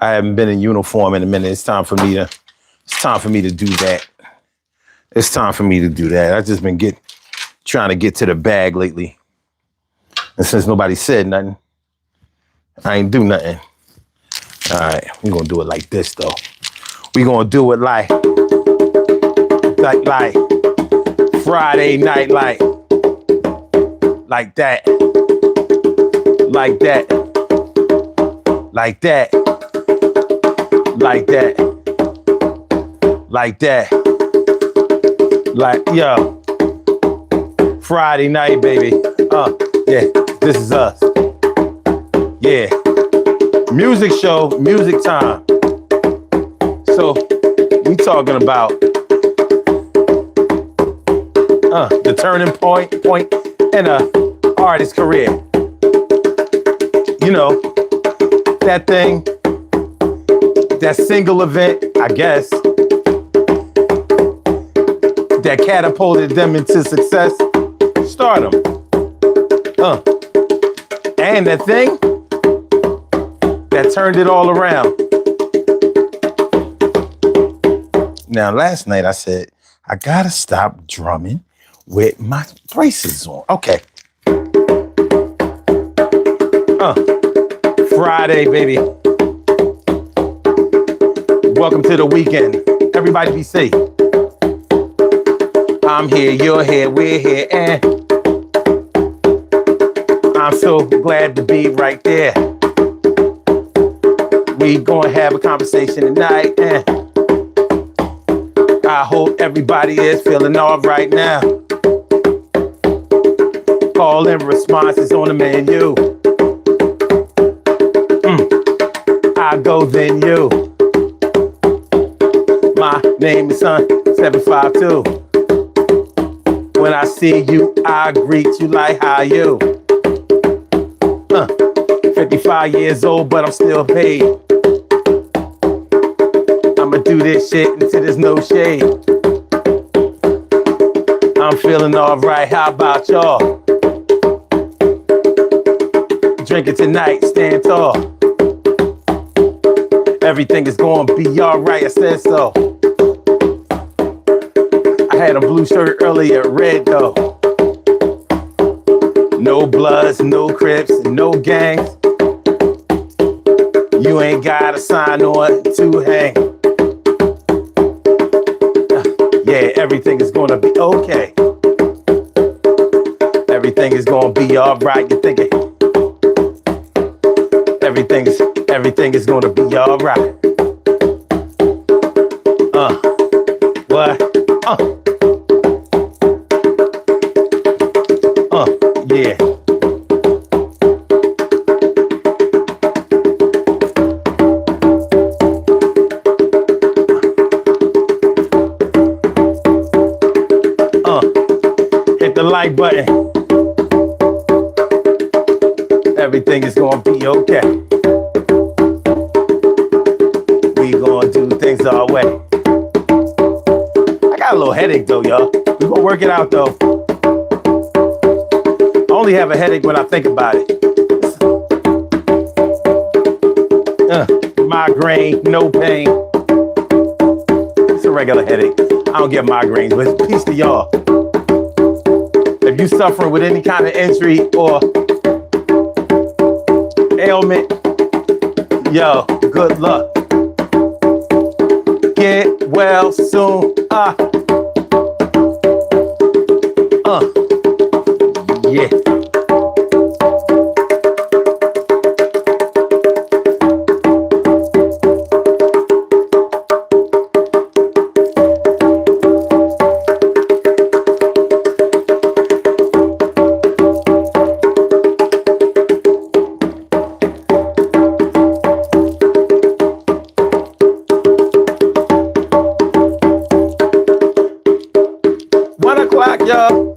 I haven't been in uniform in a minute. It's time for me to do that. It's time for me to do that. I've just been trying to get to the bag lately. And since nobody said nothing, I ain't do nothing. All right, we're gonna do it like this though. We're gonna do it like Friday night, like that. Like that. Like that. Like that. Like that. Like, yo. Friday night, baby. Yeah, this is us. Yeah. Music show, music time. So, we talking about the turning point in a artist's career. You know, that thing, that single event, I guess, that catapulted them into success, stardom. And that thing that turned it all around. Now, last night I said, I gotta stop drumming with my braces on. Okay. Friday, baby. Welcome to the weekend. Everybody be safe. I'm here, you're here, we're here, and I'm so glad to be right there. We gonna have a conversation tonight, and I hope everybody is feeling all right now. Call and responses on the menu. I go then you. My name is Son 752. When I see you, I greet you like how you. 55 years old, but I'm still paid. I'ma do this shit until there's no shade. I'm feeling all right, how about y'all? Drinking tonight, stand tall. Everything is gonna be all right, I said so. I had a blue shirt earlier, red though. No Bloods, no Crips, no gangs. You ain't got a sign on to hang. Yeah, everything is gonna be okay. Everything is gonna be all right. You're thinking everything is gonna be all right. What? Yeah. Hit the like button. Everything is gonna be okay. We gonna do things our way. I got a little headache though, y'all. We gonna work it out though. I only have a headache when I think about it. Migraine, no pain. It's a regular headache. I don't get migraines, but peace to y'all. If you suffering with any kind of injury or ailment, yo, good luck. Get well soon. Yeah. Y'all.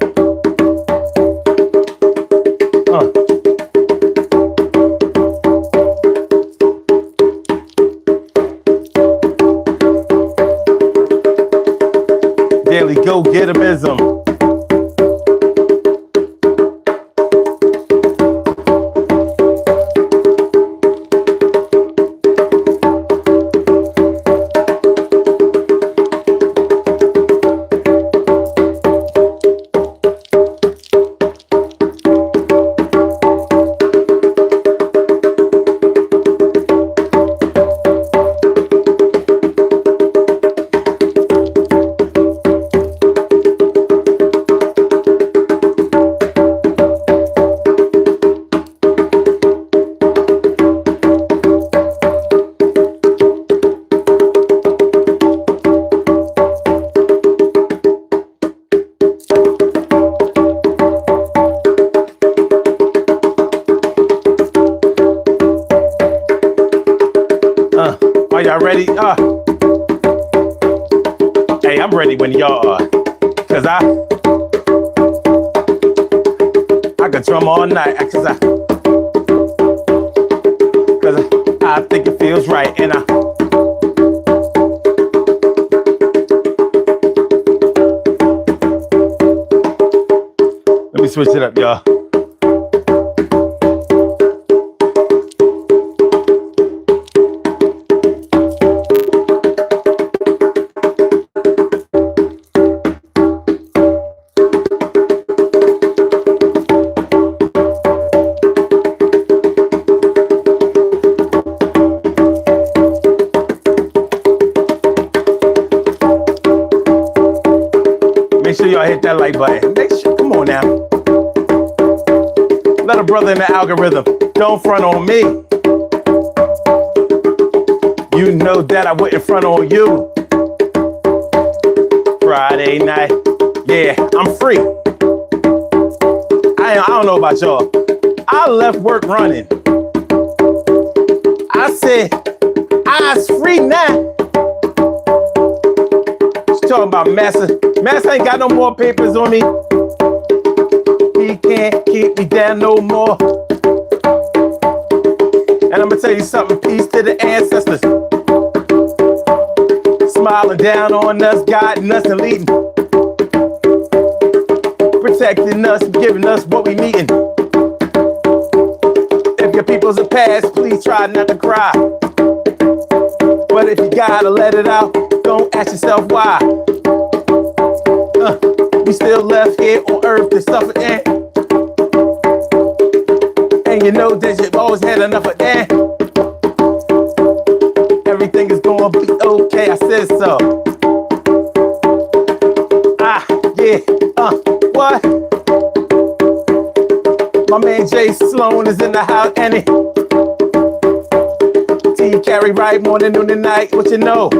Daily go-getterism. Are y'all ready? Hey, I'm ready when y'all are. Cause I could drum all night. Cause I think it feels right. And let me switch it up, y'all. Make sure y'all hit that like button. Make sure, come on now. Let a brother in the algorithm. Don't front on me. You know that I wouldn't front on you. Friday night. Yeah, I'm free. I don't know about y'all. I left work running. I said, I's free now. She's talking about Massa. Massa ain't got no more papers on me. He can't keep me down no more. And I'm gonna tell you something, peace to the ancestors. Smiling down on us, guiding us and leading. Protecting us, giving us what we needin'. If your people's a past, please try not to cry. But if you gotta let it out, don't ask yourself why. We still left here on earth to suffer in. And you know that you've always had enough of that. Everything is gonna be okay, I said so. Yeah, what? My man Jay Sloan is in the house, and T carry right morning, noon, and night, what you know?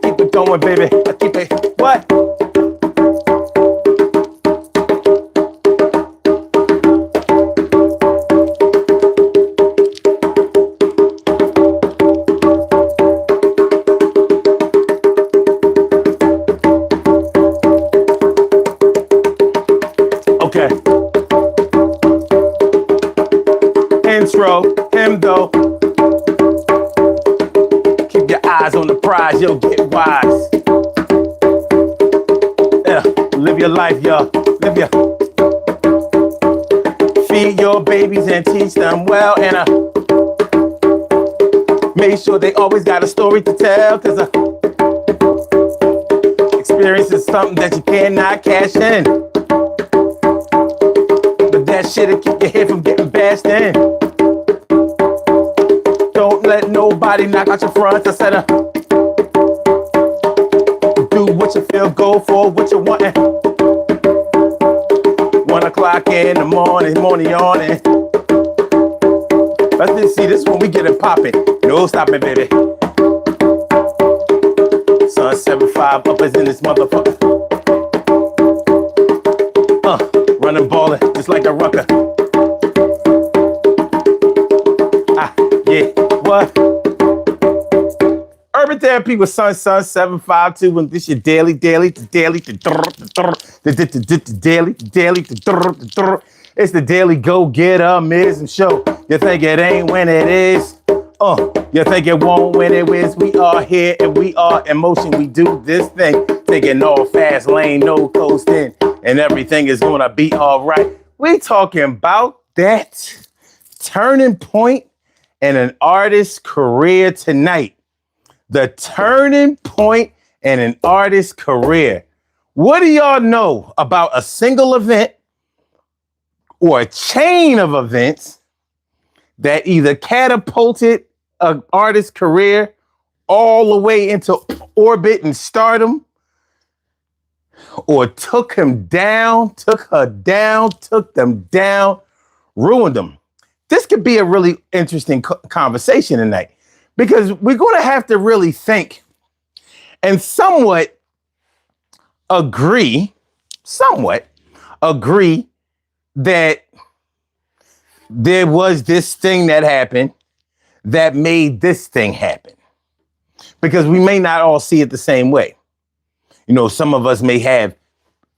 Keep it going, baby, I keep it, what? Okay. Intro, him though. Keep your eyes on the prize, you'll get wise. Yeah, live your life, y'all. Live your. Feed your babies and teach them well, and make sure they always got a story to tell, cause experience is something that you cannot cash in. That shit'll keep your head from getting bashed in. Don't let nobody knock out your front. I said, do what you feel, go for what you want. 1 o'clock in the morning yawning. Let's see this when we get it popping. No stopping, baby. Sun 7-5 up is in this motherfucker. Running ballin' just like a rucker. Yeah, what? Urban Therapy with Sun 752, and this your daily. It's the daily go-getter-mism show. You think it ain't when it is? You think it won't when it is? We are here and we are in motion. We do this thing, taking all fast lane, no coasting. And everything is gonna be all right. We talking about that turning point in an artist's career tonight. The turning point in an artist's career. What do y'all know about a single event or a chain of events that either catapulted an artist's career all the way into orbit and stardom, or took him down, took her down, took them down, ruined them? This could be a really interesting conversation tonight, because we're going to have to really think and somewhat agree that there was this thing that happened that made this thing happen? Because we may not all see it the same way. You know, some of us may have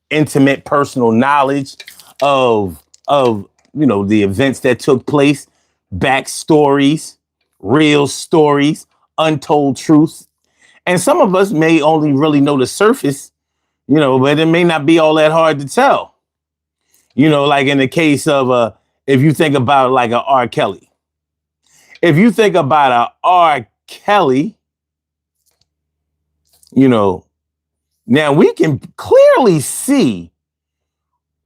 intimate personal knowledge of the events that took place, backstories, real stories, untold truths. And some of us may only really know the surface, but it may not be all that hard to tell. Like in the case of if you think about like a R. Kelly. If you think about a R. Kelly, now we can clearly see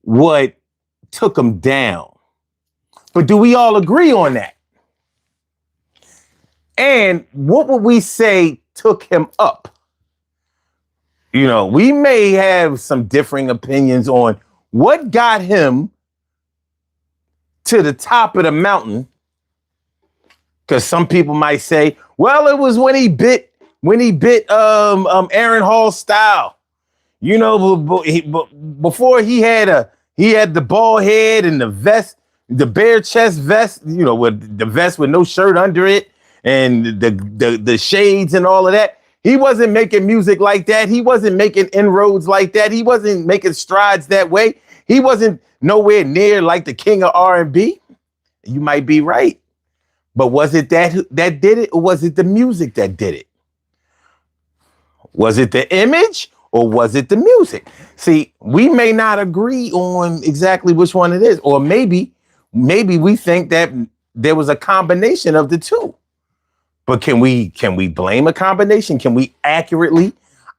what took him down. But do we all agree on that? And what would we say took him up? We may have some differing opinions on what got him to the top of the mountain. Because some people might say, well, it was when he bit Aaron Hall's style. Before he had the bald head and the vest, the bare chest vest, with the vest with no shirt under it and the shades and all of that. He wasn't making music like that. He wasn't making inroads like that. He wasn't making strides that way. He wasn't nowhere near like the king of R&B. You might be right. But was it that did it, or was it the music that did it? Was it the image, or was it the music? See, we may not agree on exactly which one it is, or maybe we think that there was a combination of the two. But can we blame a combination? Can we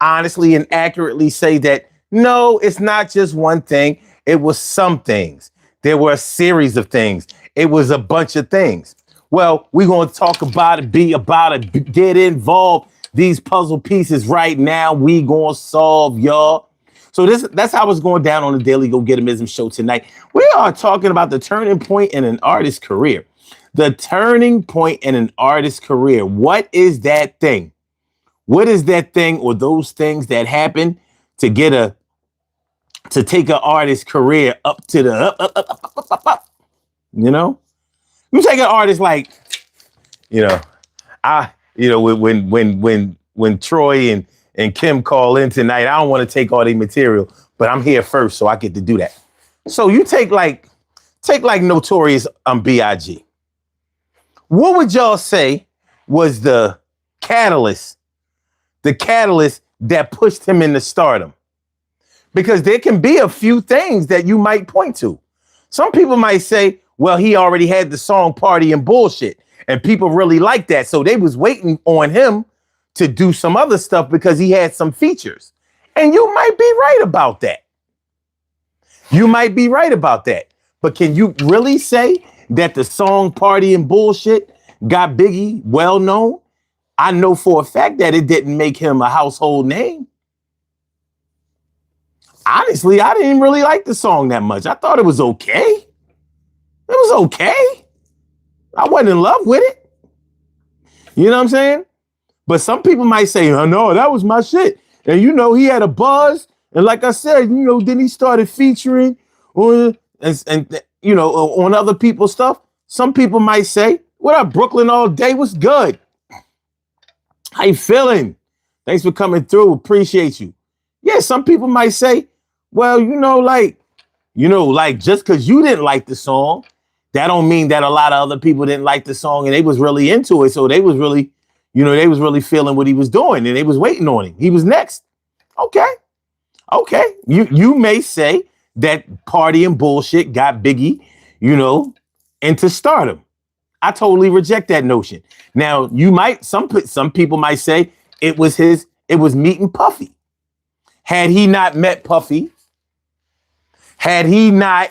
honestly and accurately say that, no, it's not just one thing. It was some things. There were a series of things. It was a bunch of things. Well, we're going to talk about it, get involved. These puzzle pieces right now, we going to solve, y'all. So that's how it's going down on the Daily Go Getimism show tonight. We are talking about the turning point in an artist's career. The turning point in an artist's career. What is that thing? What is that thing or those things that happen to take an artist's career up to the up? You take an artist like, when Troy and Kim call in tonight, I don't want to take all their material, but I'm here first, so I get to do that. So you take like Notorious B.I.G. What would y'all say was the catalyst that pushed him into stardom? Because there can be a few things that you might point to. Some people might say, well, he already had the song Party and Bullshit, and people really like that. So they was waiting on him to do some other stuff because he had some features. And you might be right about that. But can you really say that the song Party and Bullshit got Biggie well known? I know for a fact that it didn't make him a household name. Honestly, I didn't really like the song that much. I thought it was okay. It was okay. I wasn't in love with it. You know what I'm saying? But some people might say, oh, no, that was my shit. And, he had a buzz. And like I said, then he started featuring on other people's stuff. Some people might say, what up, Brooklyn all day? What's good? How you feeling? Thanks for coming through. Appreciate you. Yeah, some people might say, well, just because you didn't like the song, that don't mean that a lot of other people didn't like the song and they was really into it. So they was really, they was really feeling what he was doing and they was waiting on him. He was next. Okay. You may say that Party and Bullshit got Biggie, into stardom. I totally reject that notion. Now, some people might say it was meeting Puffy. Had he not met Puffy, had he not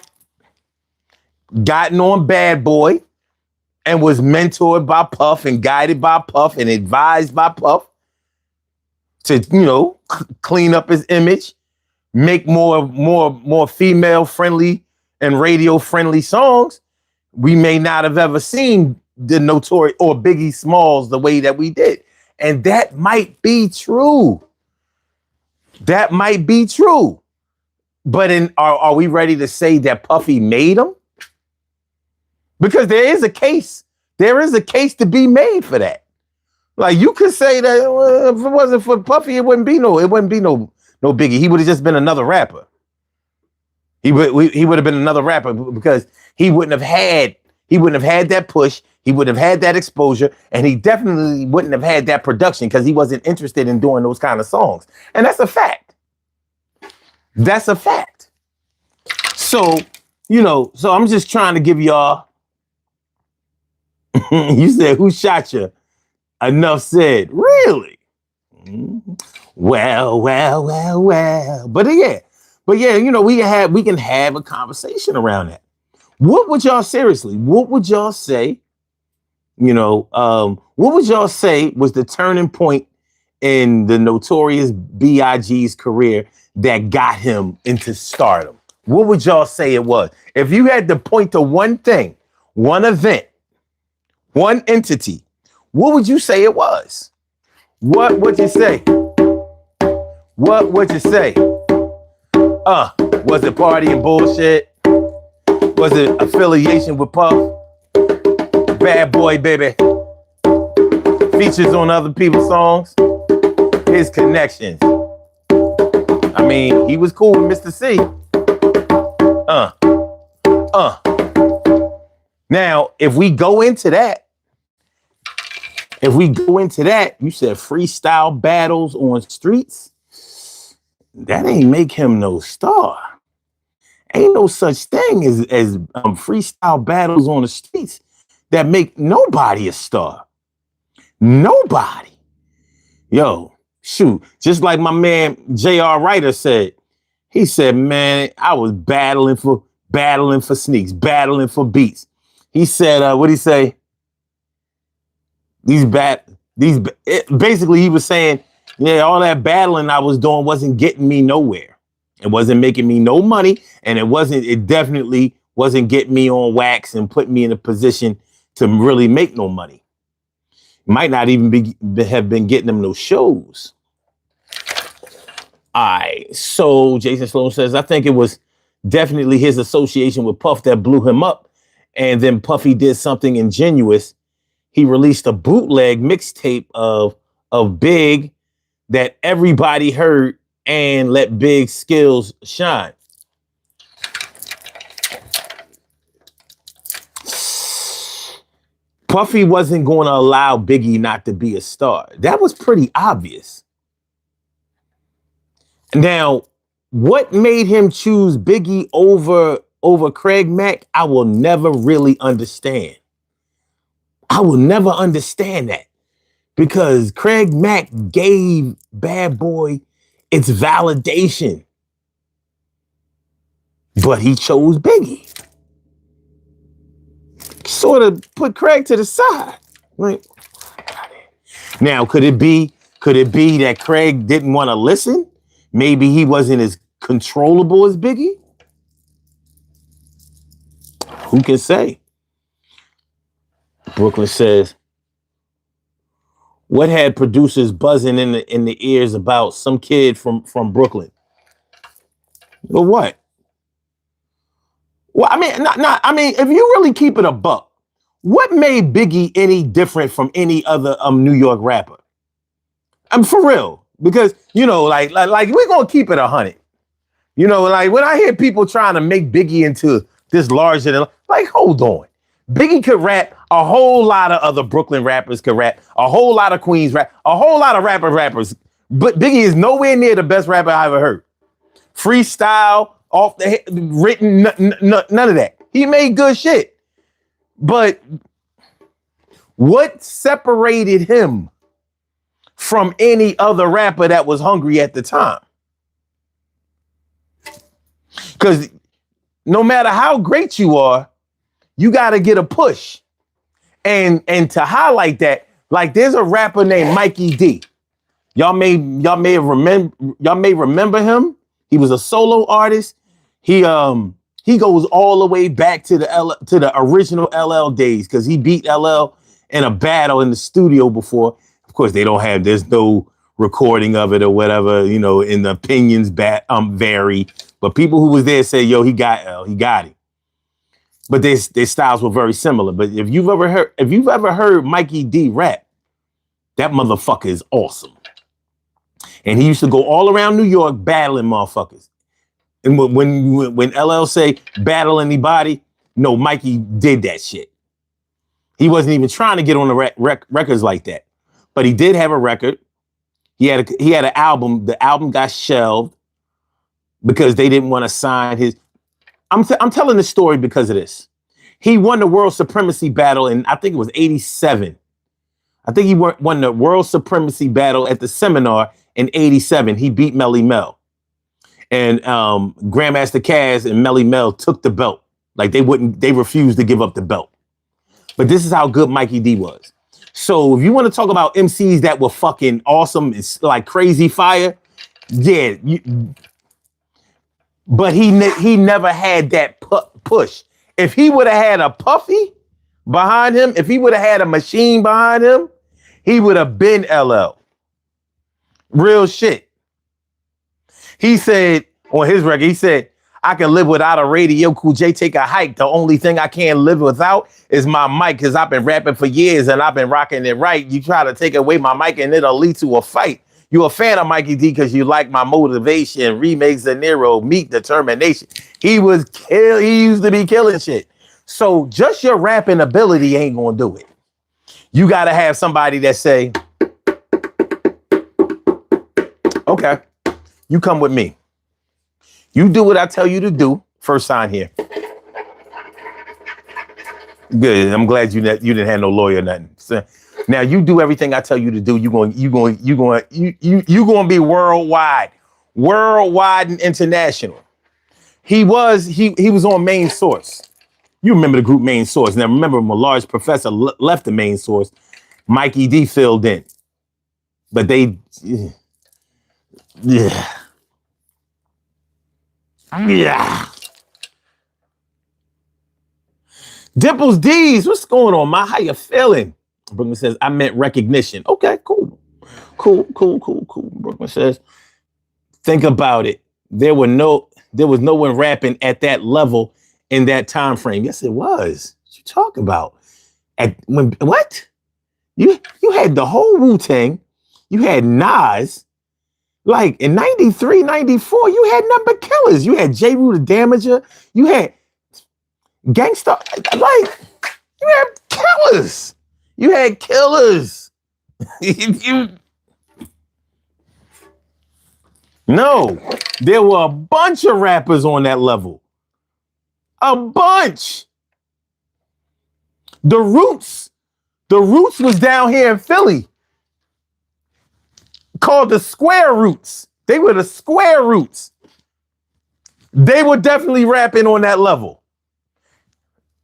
gotten on Bad Boy and was mentored by Puff and guided by Puff and advised by Puff to, clean up his image, make more female friendly and radio friendly songs, we may not have ever seen the Notorious or Biggie Smalls the way that we did. And that might be true. But are we ready to say that Puffy made him? Because there is a case There is a case to be made for that. Like you could say that if it wasn't for Puffy, it wouldn't be no Biggie. He would have just been another rapper. He would have been another rapper because he wouldn't have had that push. He wouldn't have had that exposure, and he definitely wouldn't have had that production because he wasn't interested in doing those kind of songs. And that's a fact. That's a fact. So, so I'm just trying to give y'all. You said, who shot you? Enough said. Really? Well. But yeah, we can have a conversation around that. What would y'all say? What would y'all say was the turning point in the Notorious B.I.G.'s career that got him into stardom? What would y'all say it was? If you had to point to one thing, one event, one entity, what would you say it was? What would you say? What would you say? Was it party and bullshit? Was it affiliation with Puff? Bad Boy Baby? Features on other people's songs? His connections? I mean, he was cool with Mr. C. Now, if we go into that, you said freestyle battles on streets. That ain't make him no star. Ain't no such thing as freestyle battles on the streets that make nobody a star. Nobody. Yo, shoot. Just like my man J.R. Ryder said. He said, man, I was battling for sneaks, battling for beats. He said, what'd he say? Basically he was saying, yeah, all that battling I was doing wasn't getting me nowhere. It wasn't making me no money, and it definitely wasn't getting me on wax and putting me in a position to really make no money. Might not even have been getting them no shows. All right, so Jason Sloan says, I think it was definitely his association with Puff that blew him up, and then Puffy did something ingenuous. He released a bootleg mixtape of Big that everybody heard and let Big's skills shine. Puffy wasn't going to allow Biggie not to be a star. That was pretty obvious. Now, what made him choose Biggie over Craig Mack, I will never really understand. I will never understand that. Because Craig Mack gave Bad Boy its validation. But he chose Biggie. Sort of put Craig to the side. Like, now, could it be that Craig didn't want to listen? Maybe he wasn't as controllable as Biggie? Who can say? Brooklyn says, what had producers buzzing in the ears about some kid from Brooklyn? Well, what? Well, I mean, if you really keep it a buck, what made Biggie any different from any other New York rapper? I'm for real, because like we're gonna keep it 100. Like when I hear people trying to make Biggie into this larger than, like, hold on. Biggie could rap. A whole lot of other Brooklyn rappers could rap. A whole lot of Queens rap. A whole lot of rappers. But Biggie is nowhere near the best rapper I ever heard. Freestyle, off the head, written, none of that. He made good shit. But what separated him from any other rapper that was hungry at the time? Because no matter how great you are, you got to get a push. And to highlight that, like there's a rapper named Mikey D. Y'all may remember him. He was a solo artist. He goes all the way back to the original LL days, because he beat LL in a battle in the studio before. Of course, there's no recording of it or whatever, and the opinions vary. But people who was there say, yo, he got him. but their styles were very similar. But if you've ever heard Mikey D rap, that motherfucker is awesome. And he used to go all around New York battling motherfuckers. And when LL say battle anybody, no, Mikey did that shit. He wasn't even trying to get on the records like that, but he did have a record. He had an album. The album got shelved because they didn't want to sign his. I'm telling this story because of this. He won the World Supremacy Battle in, I think it was 87. I think he won the World Supremacy Battle at the seminar in 87. He beat Melly Mel. And Grandmaster Caz and Melly Mel took the belt. Like they refused to give up the belt. But this is how good Mikey D was. So if you want to talk about MCs that were fucking awesome, it's like crazy fire, yeah. But he never had that push. If he would have had a Puffy behind him, if he would have had a machine behind him, he would have been LL. Real shit. He said on his record, he said, I can live without a radio. Cool J, take a hike. The only thing I can't live without is my mic, because I've been rapping for years and I've been rocking it right. You try to take away my mic and it'll lead to a fight. You're a fan of Mikey D because you like my motivation. Remakes De Niro, meet determination. He used to be killing shit. So just your rapping ability ain't gonna do it. You gotta have somebody that say, okay, you come with me. You do what I tell you to do. First sign here. Good. I'm glad you didn't have no lawyer or nothing. So now you do everything I tell you to do. You're going to be worldwide and international. He was on Main Source. You remember the group Main Source. Now remember, when a large professor left the Main Source, Mikey D filled in. But they, yeah. Dimples D's, what's going on, ma? How you feeling? Brooklyn says, I meant recognition. Okay, cool. Brooklyn says, think about it. There was no one rapping at that level in that time frame. Yes, it was. What you talking about? What? You had the whole Wu-Tang. You had Nas. Like in 93, 94, you had nothing but killers. You had J. Rue the Damager. You had Gangsta. Like, you had killers. No, there were a bunch of rappers on that level. A bunch. The Roots was down here in Philly. Called the Square Roots. They were the Square Roots. They were definitely rapping on that level.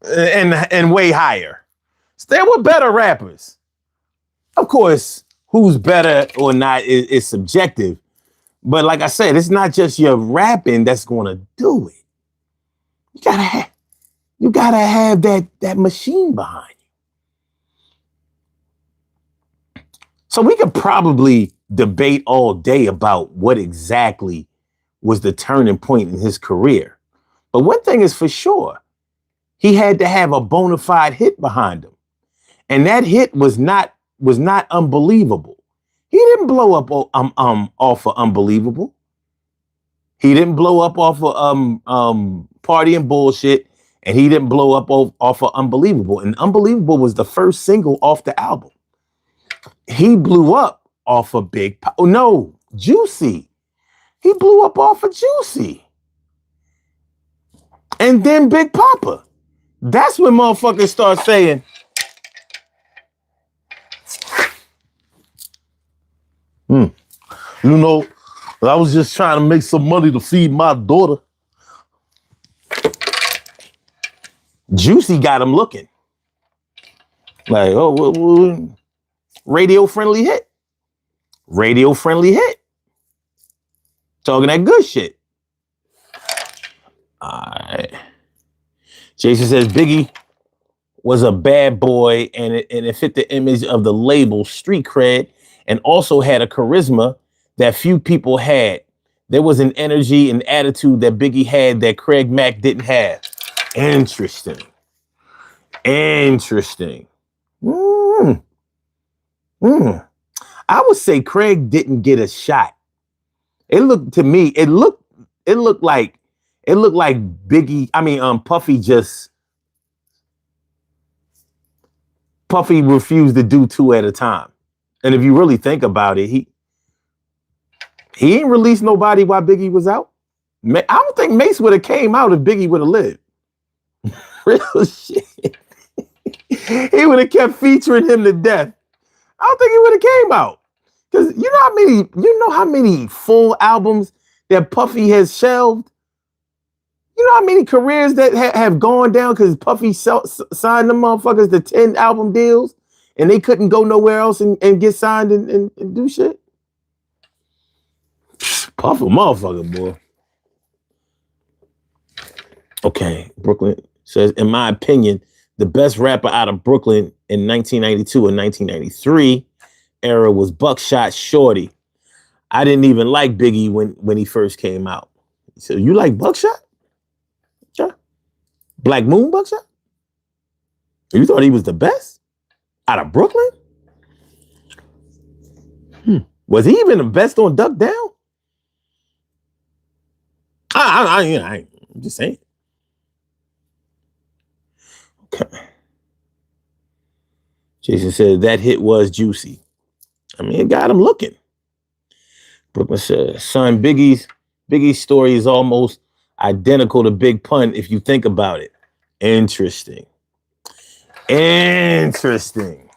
And way higher. So there were better rappers. Of course, who's better or not is subjective. But like I said, it's not just your rapping that's gonna do it. You gotta have that machine behind you. So we could probably debate all day about what exactly was the turning point in his career. But one thing is for sure, he had to have a bona fide hit behind him. And that hit was not unbelievable. He didn't blow up off of Unbelievable. He didn't blow up off of Party and Bullshit, and he didn't blow up off of Unbelievable. And Unbelievable was the first single off the album. He blew up off of Juicy. He blew up off of Juicy. And then Big Papa. That's when motherfuckers start saying, I was just trying to make some money to feed my daughter. Juicy got him looking. Like, radio-friendly hit. Talking that good shit. All right. Jason says Biggie was a bad boy and it fit the image of the label street cred and also had a charisma that few people had. There was an energy and attitude that Biggie had that Craig Mack didn't have. Interesting. Interesting. I would say Craig didn't get a shot. It looked to me, it looked like Biggie, Puffy refused to do two at a time. And if you really think about it, he ain't released nobody while Biggie was out. I don't think Mace would have came out if Biggie would have lived. Real shit. He would have kept featuring him to death. I don't think he would have came out. Because you know how many full albums that Puffy has shelved? You know how many careers that have gone down because Puffy signed them motherfuckers to 10 album deals and they couldn't go nowhere else and get signed and do shit? Puff a motherfucker, boy. Okay, Brooklyn says, in my opinion, the best rapper out of Brooklyn in 1992 and 1993 era was Buckshot Shorty. I didn't even like Biggie when he first came out. So you like Buckshot? Yeah. Black Moon Buckshot? You thought he was the best out of Brooklyn? Was he even the best on Duck Down? I'm just saying. Okay. Jason said that hit was juicy. I mean, it got him looking. Brooklyn said, son, Biggie's story is almost identical to Big Pun if you think about it. Interesting. Identical?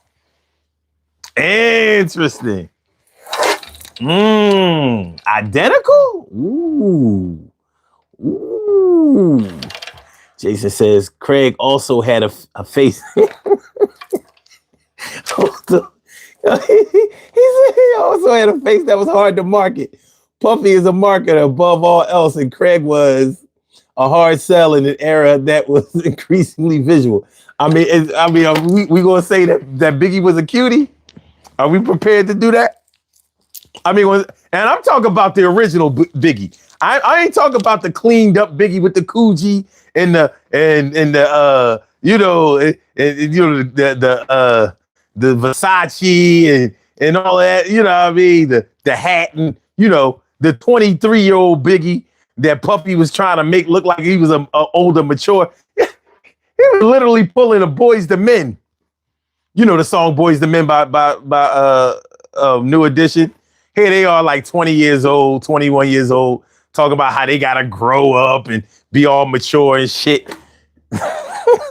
Ooh. Jason says Craig also had a face. He also had a face that was hard to market. Puffy is a marketer above all else, and Craig was a hard sell in an era that was increasingly visual. Are we gonna say that Biggie was a cutie? Are we prepared to do that? And I'm talking about the original Biggie. I ain't talking about the cleaned up Biggie with the Coogee and the Versace and all that, you know what I mean? The hat and, the 23-year-old Biggie that Puffy was trying to make look like he was a older, mature. He was literally pulling a Boys to Men. You know the song Boys to Men by New Edition? Here they are like 20 years old, 21 years old, talking about how they gotta grow up and be all mature and shit.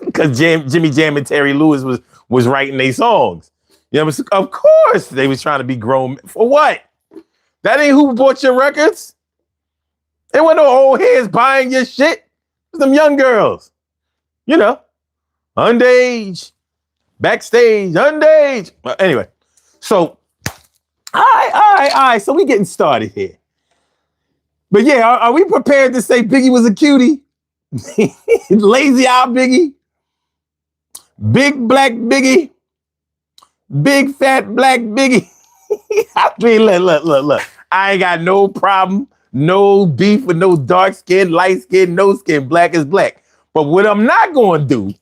Because Jimmy Jam and Terry Lewis was writing their songs. Of course they was trying to be grown. For what? That ain't who bought your records. It wasn't no old heads buying your shit. It was them young girls. Underage, backstage, underage. Well, anyway, so all right. So we getting started here. But yeah, are we prepared to say Biggie was a cutie? Lazy eye Biggie? Big black Biggie? Big fat black Biggie? I mean, look. I ain't got no problem, no beef with no dark skin, light skin, no skin, black is black. But what I'm not going to do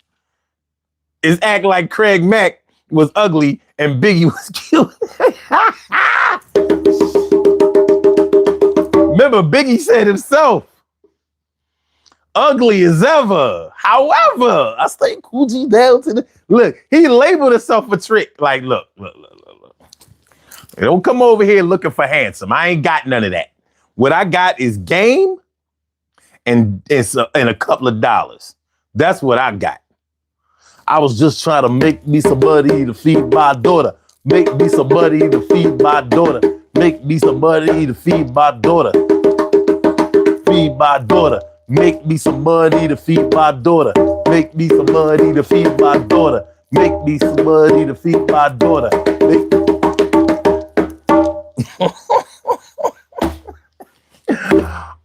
is act like Craig Mack was ugly and Biggie was cute. Remember, Biggie said himself, ugly as ever. However, I stay Coogee down to the... Look, he labeled himself a trick. Like, look. Don't come over here looking for handsome. I ain't got none of that. What I got is game and a couple of dollars. That's what I got. I was just trying to make me some money to feed my daughter. Make me some money to feed my daughter. Make me some money to feed my daughter. Feed my daughter. Make me some money to feed my daughter. Make me some money to feed my daughter. Make me some money to feed my daughter.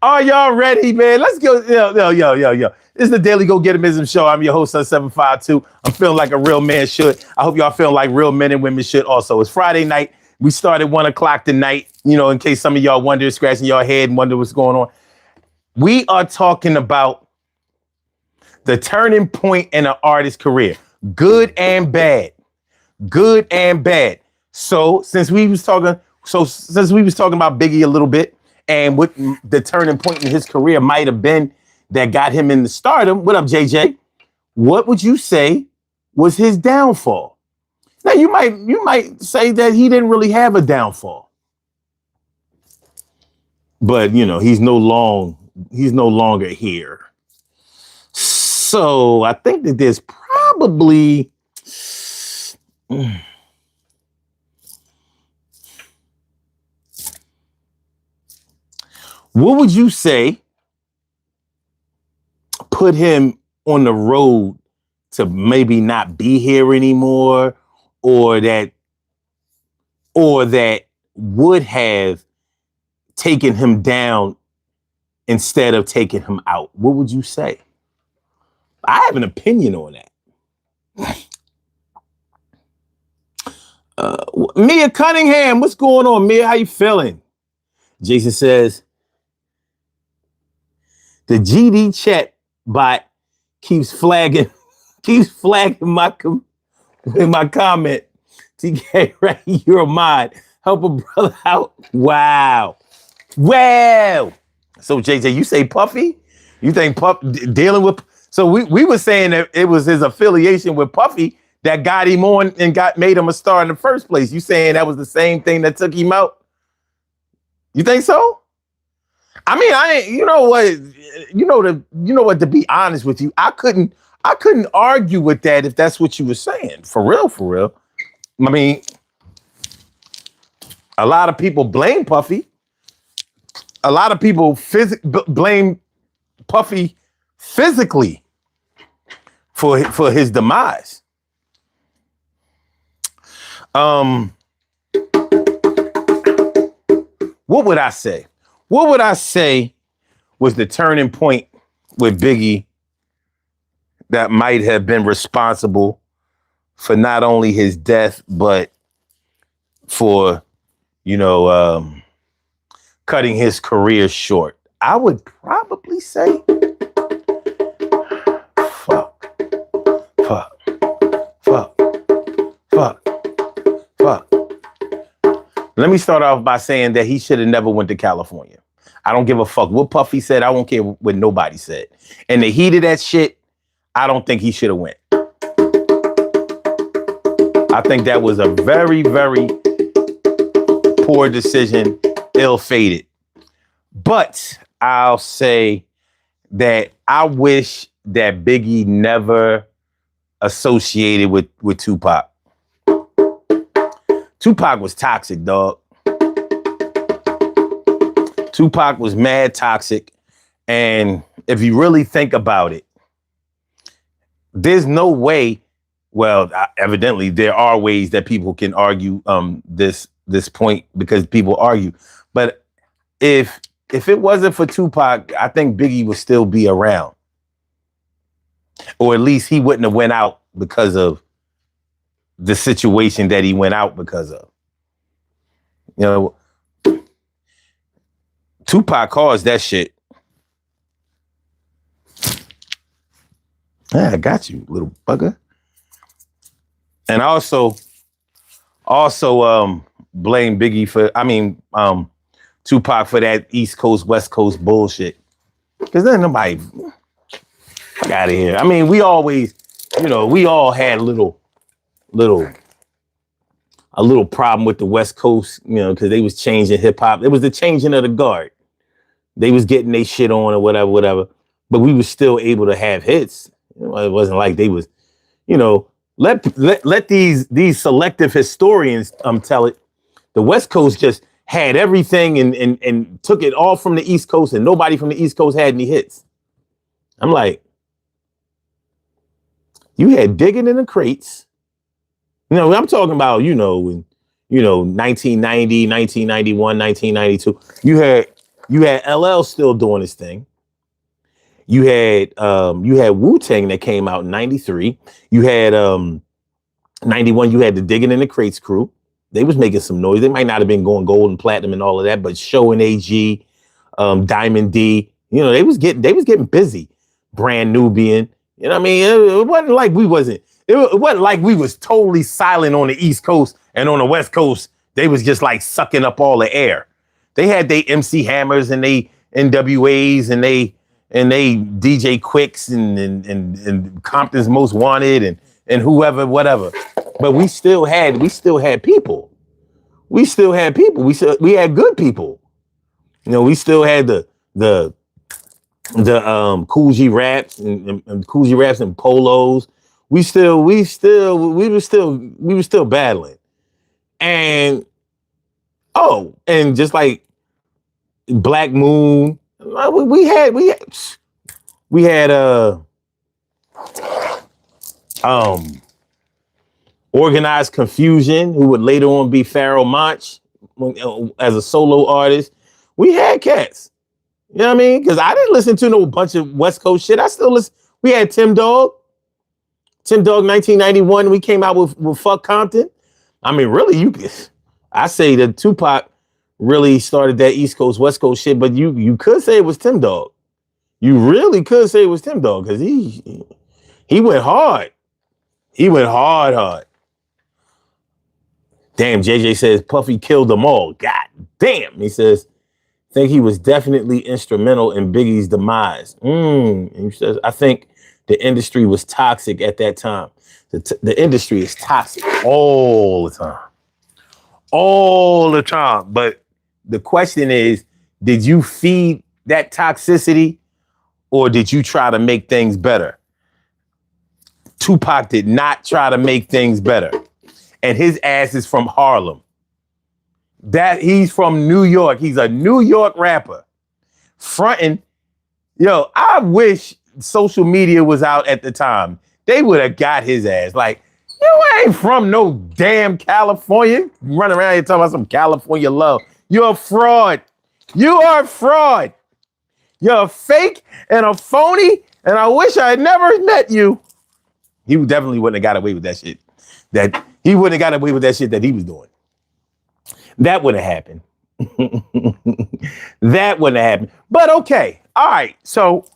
Are y'all ready, man? Let's go. Yo. This is the Daily Go Getimism Show. I'm your host, Sun752. I'm feeling like a real man should. I hope y'all feeling like real men and women should also. It's Friday night. We started 1 o'clock tonight, in case some of y'all wonder, scratching your head and wonder what's going on. We are talking about the turning point in an artist's career. Good and bad. Good and bad. Since we was talking about Biggie a little bit, and what the turning point in his career might have been that got him into stardom. What up, JJ? What would you say was his downfall? Now you might say that he didn't really have a downfall, but he's no longer here. So I think that there's probably what would you say put him on the road to maybe not be here anymore, or that would have taken him down instead of taking him out? What would you say? I have an opinion on that. Mia Cunningham, what's going on, Mia? How you feeling? Jason says, the GD chat bot keeps flagging my comment. TK, right? You're a mod. Help a brother out. Wow. Well. So JJ, you say Puffy? You think dealing with? So we were saying that it was his affiliation with Puffy that got him on and made him a star in the first place. You saying that was the same thing that took him out? You think so? I mean, to be honest with you, I couldn't argue with that if that's what you were saying. For real. I mean, a lot of people blame Puffy. A lot of people blame Puffy physically for his demise. What would I say? What would I say was the turning point with Biggie that might have been responsible for not only his death, but for, cutting his career short? I would probably say, fuck. Let me start off by saying that he should have never went to California. I don't give a fuck what Puffy said. I don't care what nobody said. In the heat of that shit, I don't think he should have went. I think that was a very, very poor decision, ill-fated. But I'll say that I wish that Biggie never associated with Tupac. Tupac was toxic, dog. Tupac was mad toxic. And if you really think about it, there's no way, well, evidently there are ways that people can argue this point because people argue. But if it wasn't for Tupac, I think Biggie would still be around. Or at least he wouldn't have went out because of the situation that he went out because of. Tupac caused that shit. Yeah, I got you, little bugger. And also blame Biggie for, Tupac for that East Coast, West Coast bullshit. Because then nobody, fuck out of here. I mean, we always, we all had a little problem with the West Coast, because they was changing hip hop. It was the changing of the guard. They was getting their shit on or whatever. But we was still able to have hits. It wasn't like they was, let these selective historians tell it. The West Coast just had everything and took it all from the East Coast, and nobody from the East Coast had any hits. I'm like, you had Digging in the Crates. I'm talking about, in 1990, 1991, 1992. You had LL still doing his thing. You had Wu-Tang that came out in 93. You had 91, you had the Digging in the Crates crew. They was making some noise. They might not have been going gold and platinum and all of that, but Show and AG, Diamond D, they was getting busy. Brand Nubian. It wasn't like we wasn't. it wasn't like we was totally silent on the East Coast, and on the West Coast, they was just like sucking up all the air. They had they MC Hammers and they NWAs and they DJ Quicks and Compton's Most Wanted and whoever, whatever. But we still had people. We still had people. We had good people. You know, we still had the Cool G raps and Cool G raps and polos. We were still battling. And just like Black Moon, we had Organized Confusion, who would later on be Pharoah Monch as a solo artist. We had cats. You know what I mean? Because I didn't listen to no bunch of West Coast shit. I still listen. We had Tim Dog. 1991, we came out with Fuck Compton. I mean, really, I say that Tupac really started that East Coast, West Coast shit, but you could say it was Tim Dog. You really could say it was Tim Dog, because he went hard. He went hard. Damn, JJ says Puffy killed them all. God damn. He says, think he was definitely instrumental in Biggie's demise. And he says, I think the industry was toxic at that time. The industry is toxic all the time. All the time. But the question is, did you feed that toxicity or did you try to make things better? Tupac did not try to make things better. And his ass is from Harlem. He's from New York. He's a New York rapper. Frontin'. Yo, I wish social media was out at the time. They would have got his ass. Like, you ain't from no damn California. Running around here talking about some California love. You're a fraud. You are a fraud. You're a fake and a phony, and I wish I had never met you. He definitely wouldn't have got away with that shit. He wouldn't have got away with that shit that he was doing. That would have happened. That wouldn't have happened. But okay. All right. So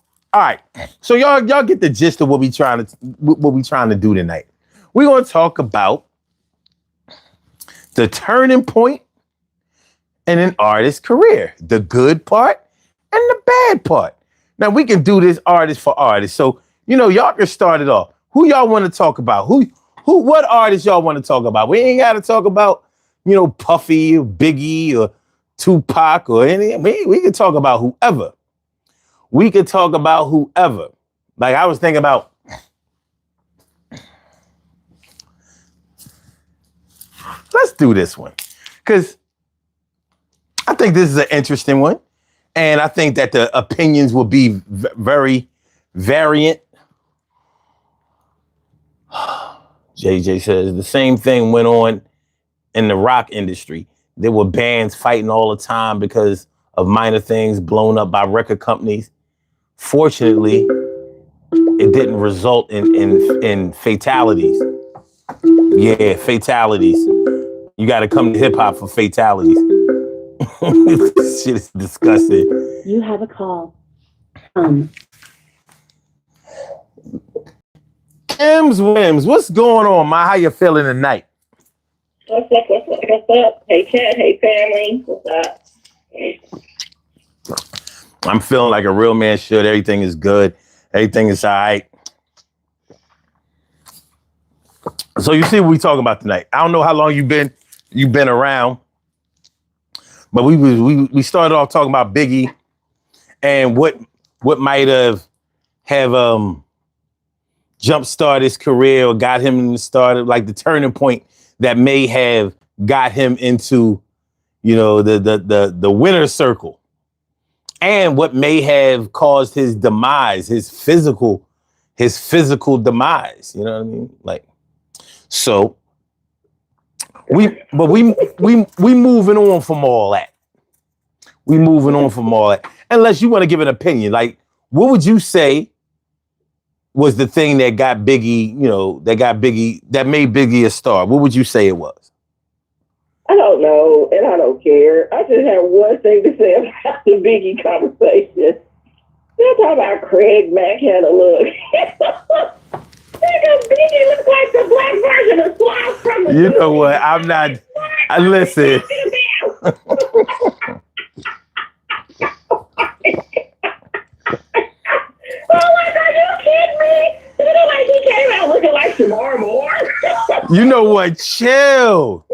y'all get the gist of what we trying to do tonight. We're going to talk about the turning point in an artist's career, the good part and the bad part. Now we can do this artist for artist. So, y'all can start it off. Who y'all want to talk about? What artists y'all want to talk about? We ain't got to talk about, Puffy or Biggie or Tupac or anything. We can talk about whoever. We could talk about whoever. Like I was thinking about. Let's do this one. Because I think this is an interesting one. And I think that the opinions will be very variant. JJ says the same thing went on in the rock industry. There were bands fighting all the time because of minor things blown up by record companies. Fortunately, it didn't result in fatalities. Yeah, fatalities. You got to come to hip hop for fatalities. This shit is disgusting. You have a call. Kim's Wims, what's going on, Ma? How you feeling tonight? What's up? Hey, Chad. Hey, family. What's up? I'm feeling like a real man should. Everything is good. Everything is all right. So you see what we talking about tonight. I don't know how long you've been around, but we started off talking about Biggie and what might have jump-started his career or got him started, like the turning point that may have got him into, the winner's circle, and what may have caused his demise, his physical demise. You know what I mean? Like, so we moving on from all that. We moving on from all that. Unless you want to give an opinion, like, what would you say was the thing that got Biggie, that made Biggie a star? What would you say it was? I don't know, and I don't care. I just have one thing to say about the Biggie conversation. They're talking about Craig Mack had a look. Nigga, Biggie looks like the black version of Sloth from the You know movie. what? I'm not. I listen. Oh my God, you kidding me? You know, like he came out looking like Shamar Moore. You know what? Chill.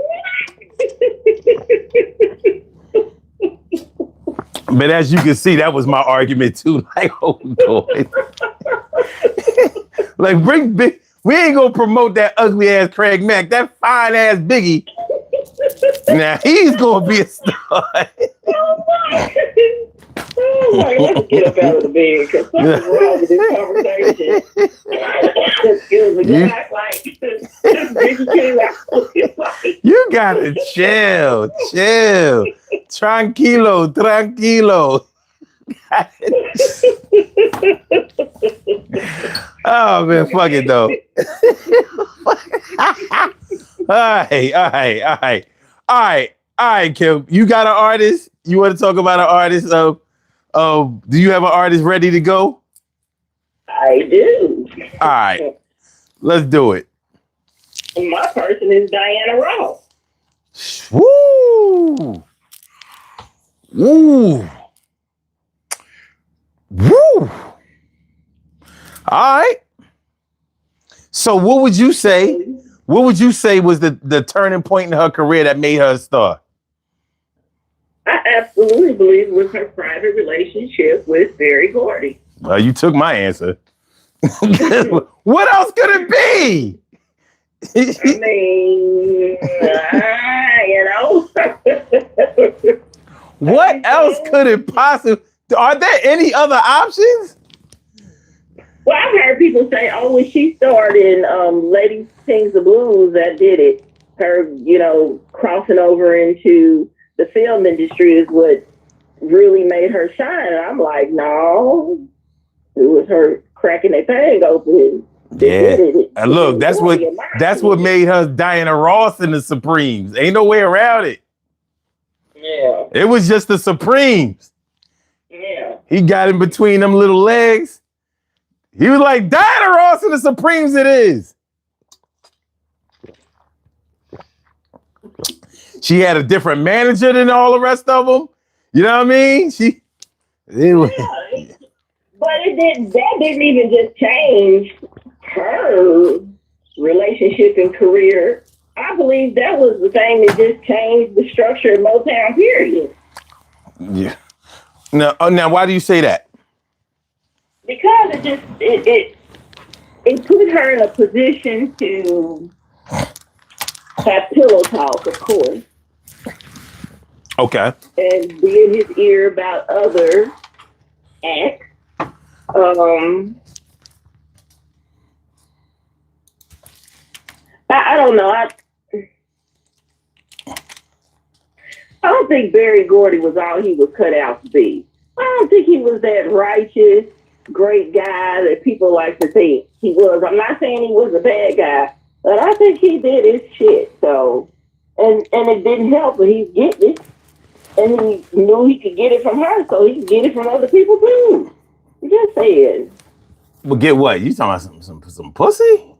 But as you can see, that was my argument too. Like, oh boy. Like, bring big. We ain't gonna promote that ugly ass Craig Mack. That fine ass Biggie. Now he's gonna be a star. Oh my! Oh my! Let's get up out of the bed because something's wrong with this conversation. Excuse me. You act like this Biggie came out looking like. You gotta chill. Tranquilo. Oh man, fuck it though. All right, Kim. You got an artist? You want to talk about an artist? Do you have an artist ready to go? I do. All right, let's do it. My person is Diana Ross. Woo! All right. So what would you say? What would you say was the turning point in her career that made her a star? I absolutely believe it was her private relationship with Berry Gordy. Well, you took my answer. What else could it be? I mean, you know. What else could it possibly? Are there any other options? Well, I've heard people say, "Oh, when she starred in Lady Sings the Blues, that did it." Her, you know, crossing over into the film industry is what really made her shine. And I'm like, no, it was her cracking that thing open. Yeah. And look, that's what made her Diana Ross in the Supremes. Ain't no way around it. Yeah. It was just the Supremes. Yeah. He got in between them little legs. He was like, Diana Ross in the Supremes it is. She had a different manager than all the rest of them. You know what I mean? But that didn't even just change her relationship and career. I believe that was the thing that just changed the structure of Motown, period. Yeah. Now, why do you say that? Because it put her in a position to have pillow talk, of course. Okay. And be in his ear about other acts. I don't know. I don't think Berry Gordy was all he was cut out to be. I don't think he was that righteous, great guy that people like to think he was. I'm not saying he was a bad guy, but I think he did his shit. So, and it didn't help, but he's getting it. And he knew he could get it from her, so he could get it from other people too. Just saying. Well, get what? You talking about some pussy?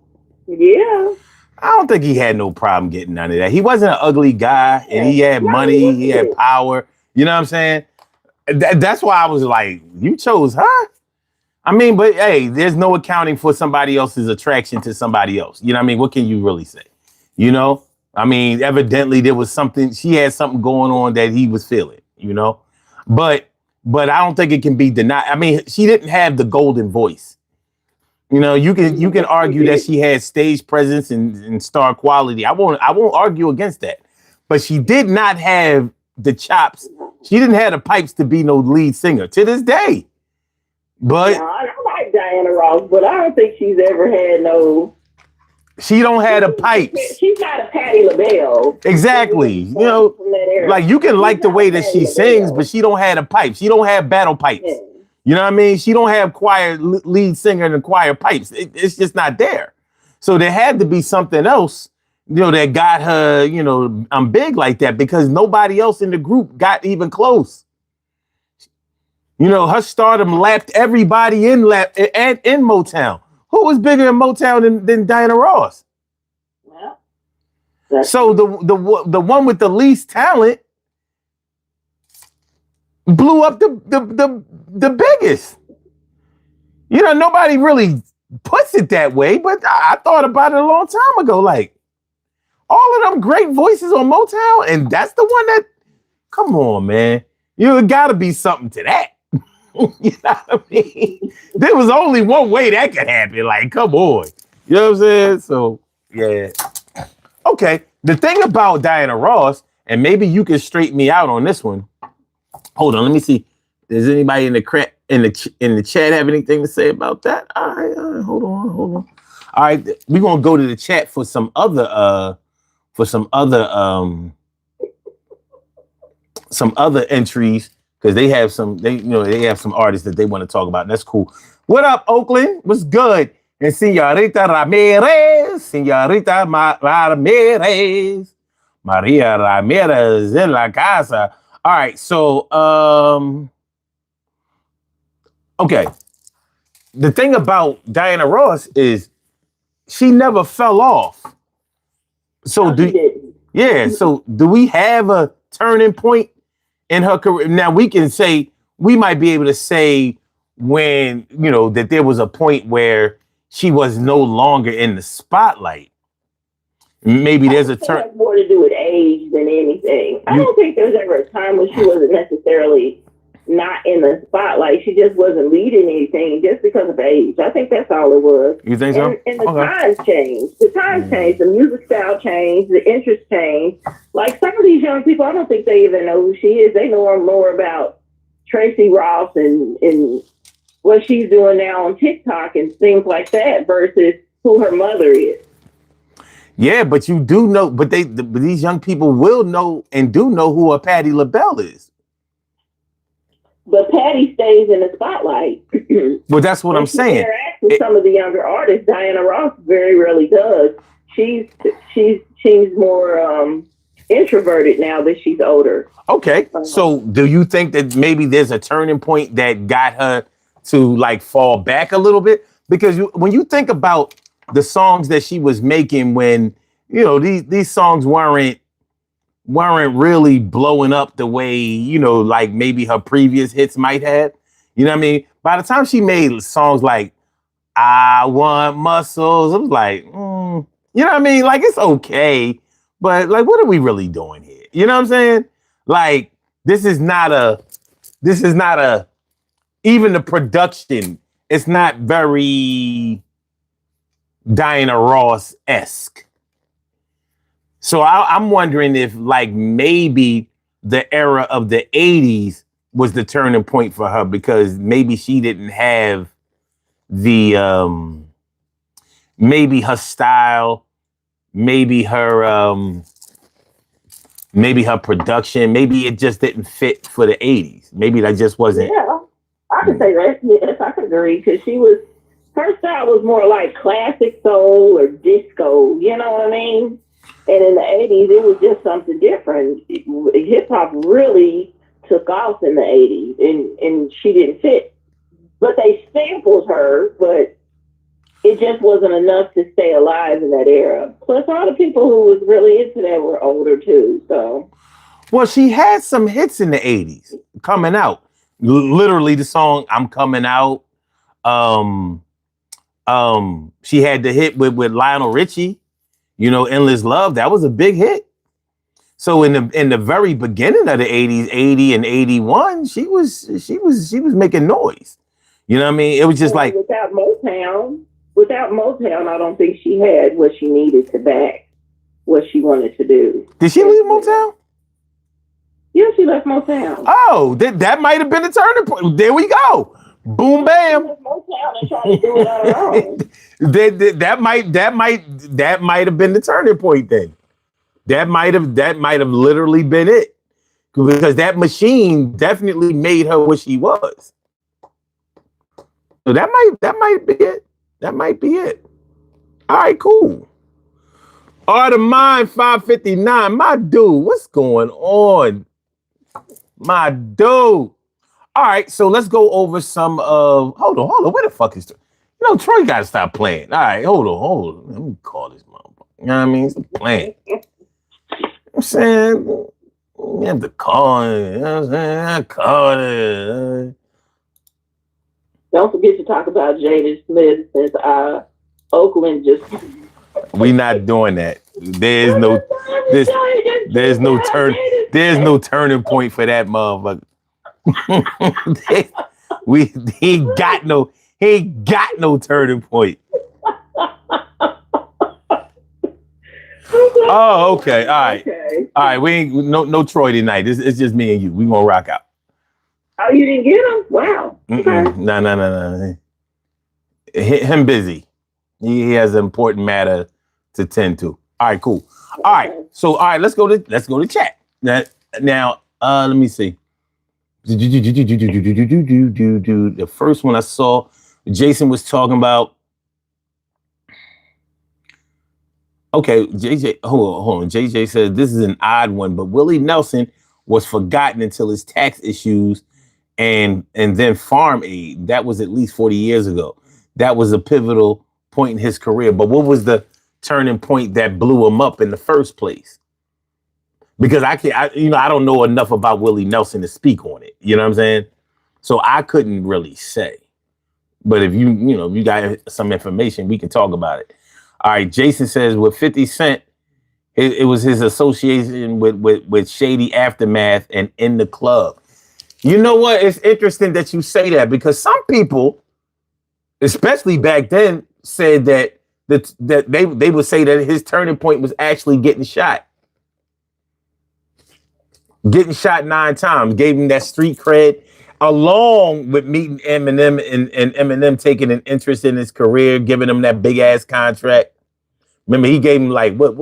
Yeah. I don't think he had no problem getting none of that. He wasn't an ugly guy, and he had money, he had power. You know what I'm saying? That's why I was like, you chose her? I mean, but hey, there's no accounting for somebody else's attraction to somebody else. You know what I mean? What can you really say? You know? I mean, evidently there was something, she had something going on that he was feeling, you know? But I don't think it can be denied. I mean, she didn't have the golden voice. You know, you can argue that she had stage presence and star quality. I won't argue against that. But she did not have the chops. She didn't have the pipes to be no lead singer to this day. But no, I like Diana Ross, but I don't think she's ever had no. She don't have the pipes. She's not a Patti LaBelle. Exactly. You know, like you can like the way that she sings, but she don't have the pipes. She don't have battle pipes. Yeah. You know what I mean? She don't have choir lead singer and choir pipes. It's just not there. So there had to be something else, you know, that got her, you know, I'm big like that because nobody else in the group got even close. You know, her stardom lapped everybody in Motown. Who was bigger in Motown than Diana Ross? Well, so the one with the least talent blew up the biggest. You know, nobody really puts it that way, but I thought about it a long time ago. Like, all of them great voices on Motown, and that's the one that, come on, man. You gotta be something to that. You know what I mean? There was only one way that could happen. Like, come on. You know what I'm saying? So, yeah. Okay. The thing about Diana Ross, and maybe you can straighten me out on this one. Hold on, let me see. Does anybody in the chat have anything to say about that? All right, hold on. All right, we're gonna go to the chat for some other entries, because they have some artists that they want to talk about. And that's cool. What up, Oakland? What's good? And Señorita Ramirez, Maria Ramirez in la casa. All right, so okay. The thing about Diana Ross is she never fell off. So so do we have a turning point in her career? Now we might be able to say when, you know, that there was a point where she was no longer in the spotlight. Maybe there's a turn. It has more to do with age than anything. I don't think there's ever a time when she wasn't necessarily not in the spotlight. She just wasn't leading anything just because of age. I think that's all it was. You think so? And the times changed. The times changed. The music style changed. The interest changed. Like some of these young people, I don't think they even know who she is. They know more about Tracy Ross and what she's doing now on TikTok and things like that versus who her mother is. Yeah, but you do know, but these young people will know and do know who a Patti LaBelle is. But Patti stays in the spotlight. Well, that's what I'm saying. Interacts with some of the younger artists. Diana Ross very rarely does. She's more introverted now that she's older. Okay, so do you think that maybe there's a turning point that got her to like fall back a little bit? Because when you think about the songs that she was making when, you know, these songs weren't really blowing up the way, you know, like maybe her previous hits might have. You know what I mean? By the time she made songs like I Want Muscles, it was like, you know what I mean? Like, it's okay, but like, what are we really doing here? You know what I'm saying? Like, this is not even the production, it's not very Diana Ross-esque. So I'm wondering if like maybe the era of the 80s was the turning point for her, because maybe she didn't have the maybe her style, maybe her production, maybe it just didn't fit for the 80s. Maybe that just wasn't. Yeah, I could say that. Yes, I could agree, because her style was more like classic soul or disco, you know what I mean? And in the 80s, it was just something different. Hip hop really took off in the 80s, and she didn't fit. But they sampled her, but it just wasn't enough to stay alive in that era. Plus, all the people who was really into that were older too. So, well, she had some hits in the 80s coming out. Literally, the song "I'm Coming Out." She had the hit with Lionel Richie. You know, Endless Love, that was a big hit. So in the very beginning of the 80s, 80 and 81, she was making noise. You know what I mean? It was just like without Motown, I don't think she had what she needed to back what she wanted to do. Did she leave Motown? Yeah, she left Motown. Oh, that might have been the turning point. There we go. Boom, bam. Motown and trying to do it on her own. That might have been the turning point then. That might have literally been it, because that machine definitely made her what she was. So that might be it. That might be it. All right, cool. Art of Mine 559. My dude, what's going on? My dude. All right, so let's go over some of. Hold on. Where the fuck is? No, Troy got to stop playing. All right, hold on. Let me call this motherfucker. You know what I mean? Stop playing. I'm saying, you have to call it. You know what I'm saying? I called it. Don't forget to talk about Jaden Smith since Oakland just. We not doing that. There's no turning point for that motherfucker. He ain't got no turning point. Oh, okay. All right. Okay. All right. We ain't no Troy tonight. It's just me and you. We gonna rock out. Oh, you didn't get him? Wow. Okay. No. Him busy. He has an important matter to tend to. All right, cool. All right. So let's go to chat. Now, let me see. The first one I saw, Jason was talking about. Okay, JJ, hold on. JJ said this is an odd one, but Willie Nelson was forgotten until his tax issues and then farm aid. That was at least 40 years ago. That was a pivotal point in his career. But what was the turning point that blew him up in the first place? Because I don't know enough about Willie Nelson to speak on it. You know what I'm saying? So I couldn't really say. But if you got some information, we can talk about it. All right, Jason says with 50 Cent, it was his association with Shady Aftermath and In the Club. You know what? It's interesting that you say that because some people, especially back then, said that they would say that his turning point was actually getting shot. Getting shot 9 times, gave him that street cred, along with meeting Eminem and Eminem taking an interest in his career, giving him that big ass contract. Remember, he gave him like what?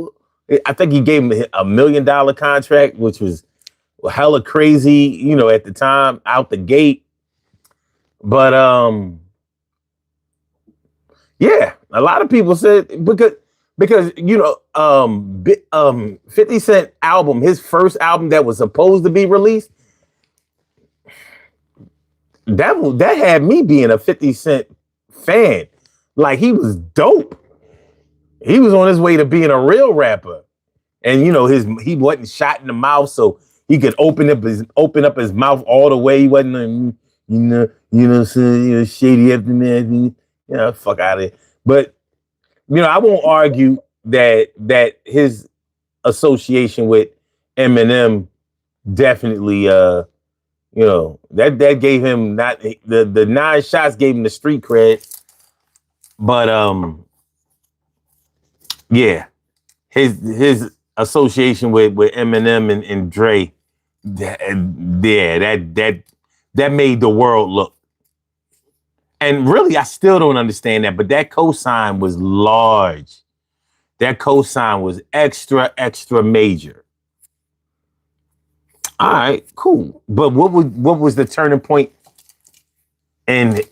I think he gave him $1 million contract, which was hella crazy, at the time, out the gate. But yeah, a lot of people said because 50 Cent album, his first album that was supposed to be released, that had me being a 50 Cent fan. Like, he was dope. He was on his way to being a real rapper. And he wasn't shot in the mouth, so he could open up his mouth all the way. He wasn't saying, Shady Aftermath, fuck out of it. But I won't argue that his association with Eminem definitely that gave him not the 9 shots gave him the street cred. But yeah, his association with Eminem and Dre, that made the world look. And really, I still don't understand that, but that cosign was large. That cosign was extra, extra major. All right, cool. But what was the turning point? And 50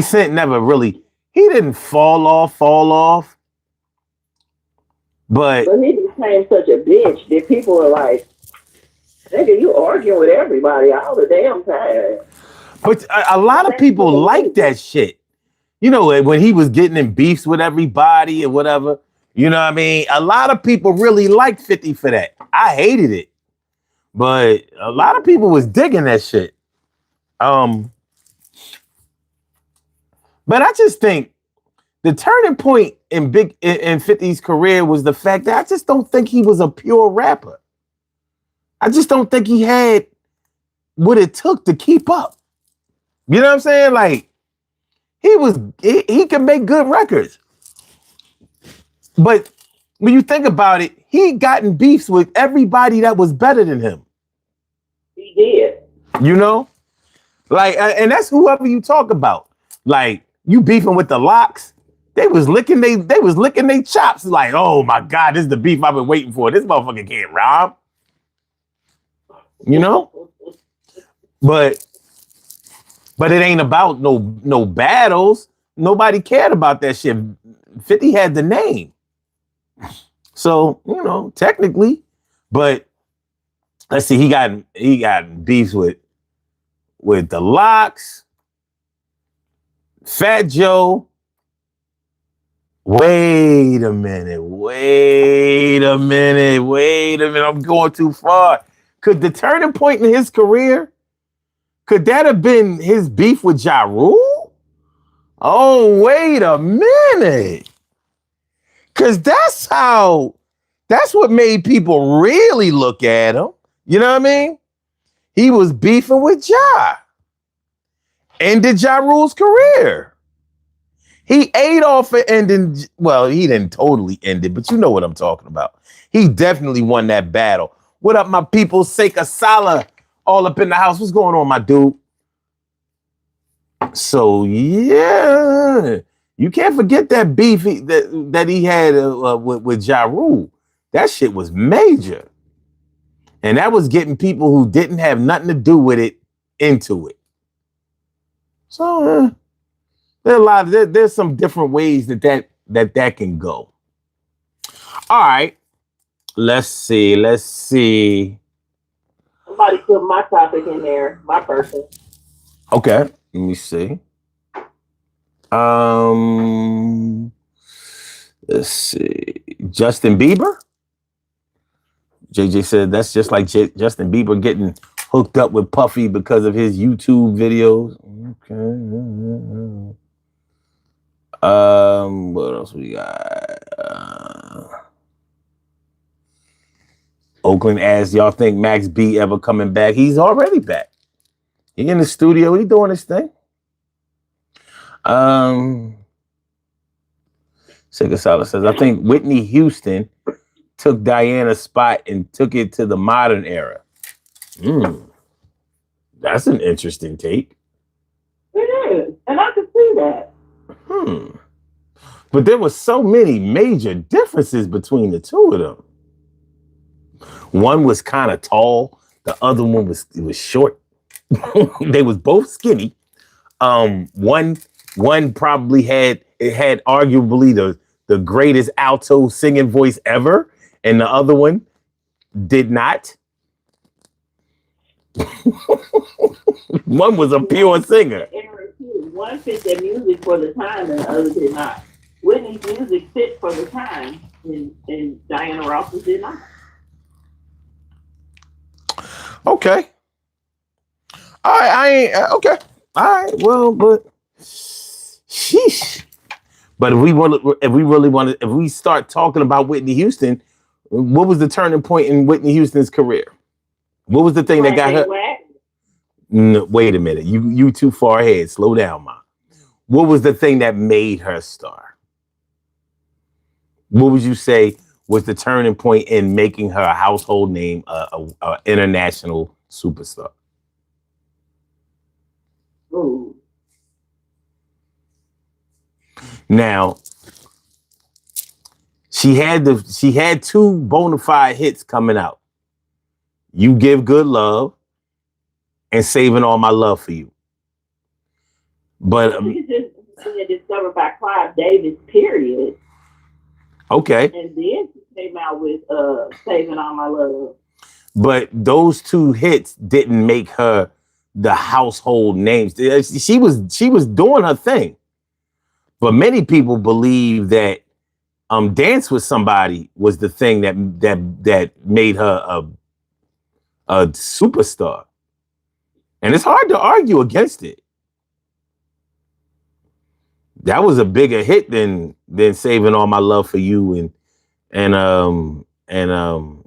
Cent never really, he didn't fall off. But he became such a bitch that people are like, nigga, you arguing with everybody all the damn time. But a lot of people like that shit. When he was getting in beefs with everybody and whatever. You know what I mean? A lot of people really liked 50 for that. I hated it. But a lot of people was digging that shit. But I just think the turning point in 50's career was the fact that I just don't think he was a pure rapper. I just don't think he had what it took to keep up. You know what I'm saying? Like, he can make good records. But when you think about it, he gotten beefs with everybody that was better than him. He did. Like, and that's whoever you talk about. Like, you beefing with the Locks, they was licking they chops. Like, oh my God, this is the beef I've been waiting for. This motherfucker can't rhyme. But it ain't about no battles. Nobody cared about that shit. 50 had the name. So, technically, but let's see, he got beefs with with the Locks, Fat Joe. Wait a minute. I'm going too far. Could the turning point in his career, could that have been his beef with Ja Rule? Oh, wait a minute. Because that's what made people really look at him. You know what I mean? He was beefing with Ja. Ended Ja Rule's career. He ate off it ending. Well, he didn't totally end it, but you know what I'm talking about. He definitely won that battle. What up, my people? Seika Sala, all up in the house. What's going on, my dude? So, yeah. You can't forget that beef that he had with Ja Rule. That shit was major. And that was getting people who didn't have nothing to do with it into it. So there's some different ways that can go. All right. Let's see. Somebody put my topic in there, my person. Okay. Let me see. Let's see. Justin Bieber. JJ said that's just like Justin Bieber getting hooked up with Puffy because of his YouTube videos. Okay. What else we got? Oakland asks, y'all think Max B ever coming back? He's already back. He in the studio. He doing his thing. Sigasala says, I think Whitney Houston took Diana's spot and took it to the modern era. That's an interesting take. It is, and I can see that. But there were so many major differences between the two of them. One was kind of tall. The other one was short. They was both skinny. One probably had arguably the greatest alto singing voice ever, and the other one did not. One was a pure singer. One fit their music for the time, and the other did not. Whitney's music fit for the time, and Diana Ross's did not. Okay. All right, I ain't okay. All right, well, but sheesh. But if we start talking about Whitney Houston, what was the turning point in Whitney Houston's career? What was the thing that got her? No, wait a minute. You too far ahead. Slow down, Ma. What was the thing that made her star? What would you say was the turning point in making her a household name, a international superstar? Ooh. Now, she had two bona fide hits coming out. You Give Good Love and Saving All My Love for You. But just discovered by Clive Davis, period. Okay. And then she came out with Saving All My Love. But those two hits didn't make her the household names. She was doing her thing. But many people believe that Dance with Somebody was the thing that made her a superstar. And it's hard to argue against it. That was a bigger hit than Saving All My Love for You and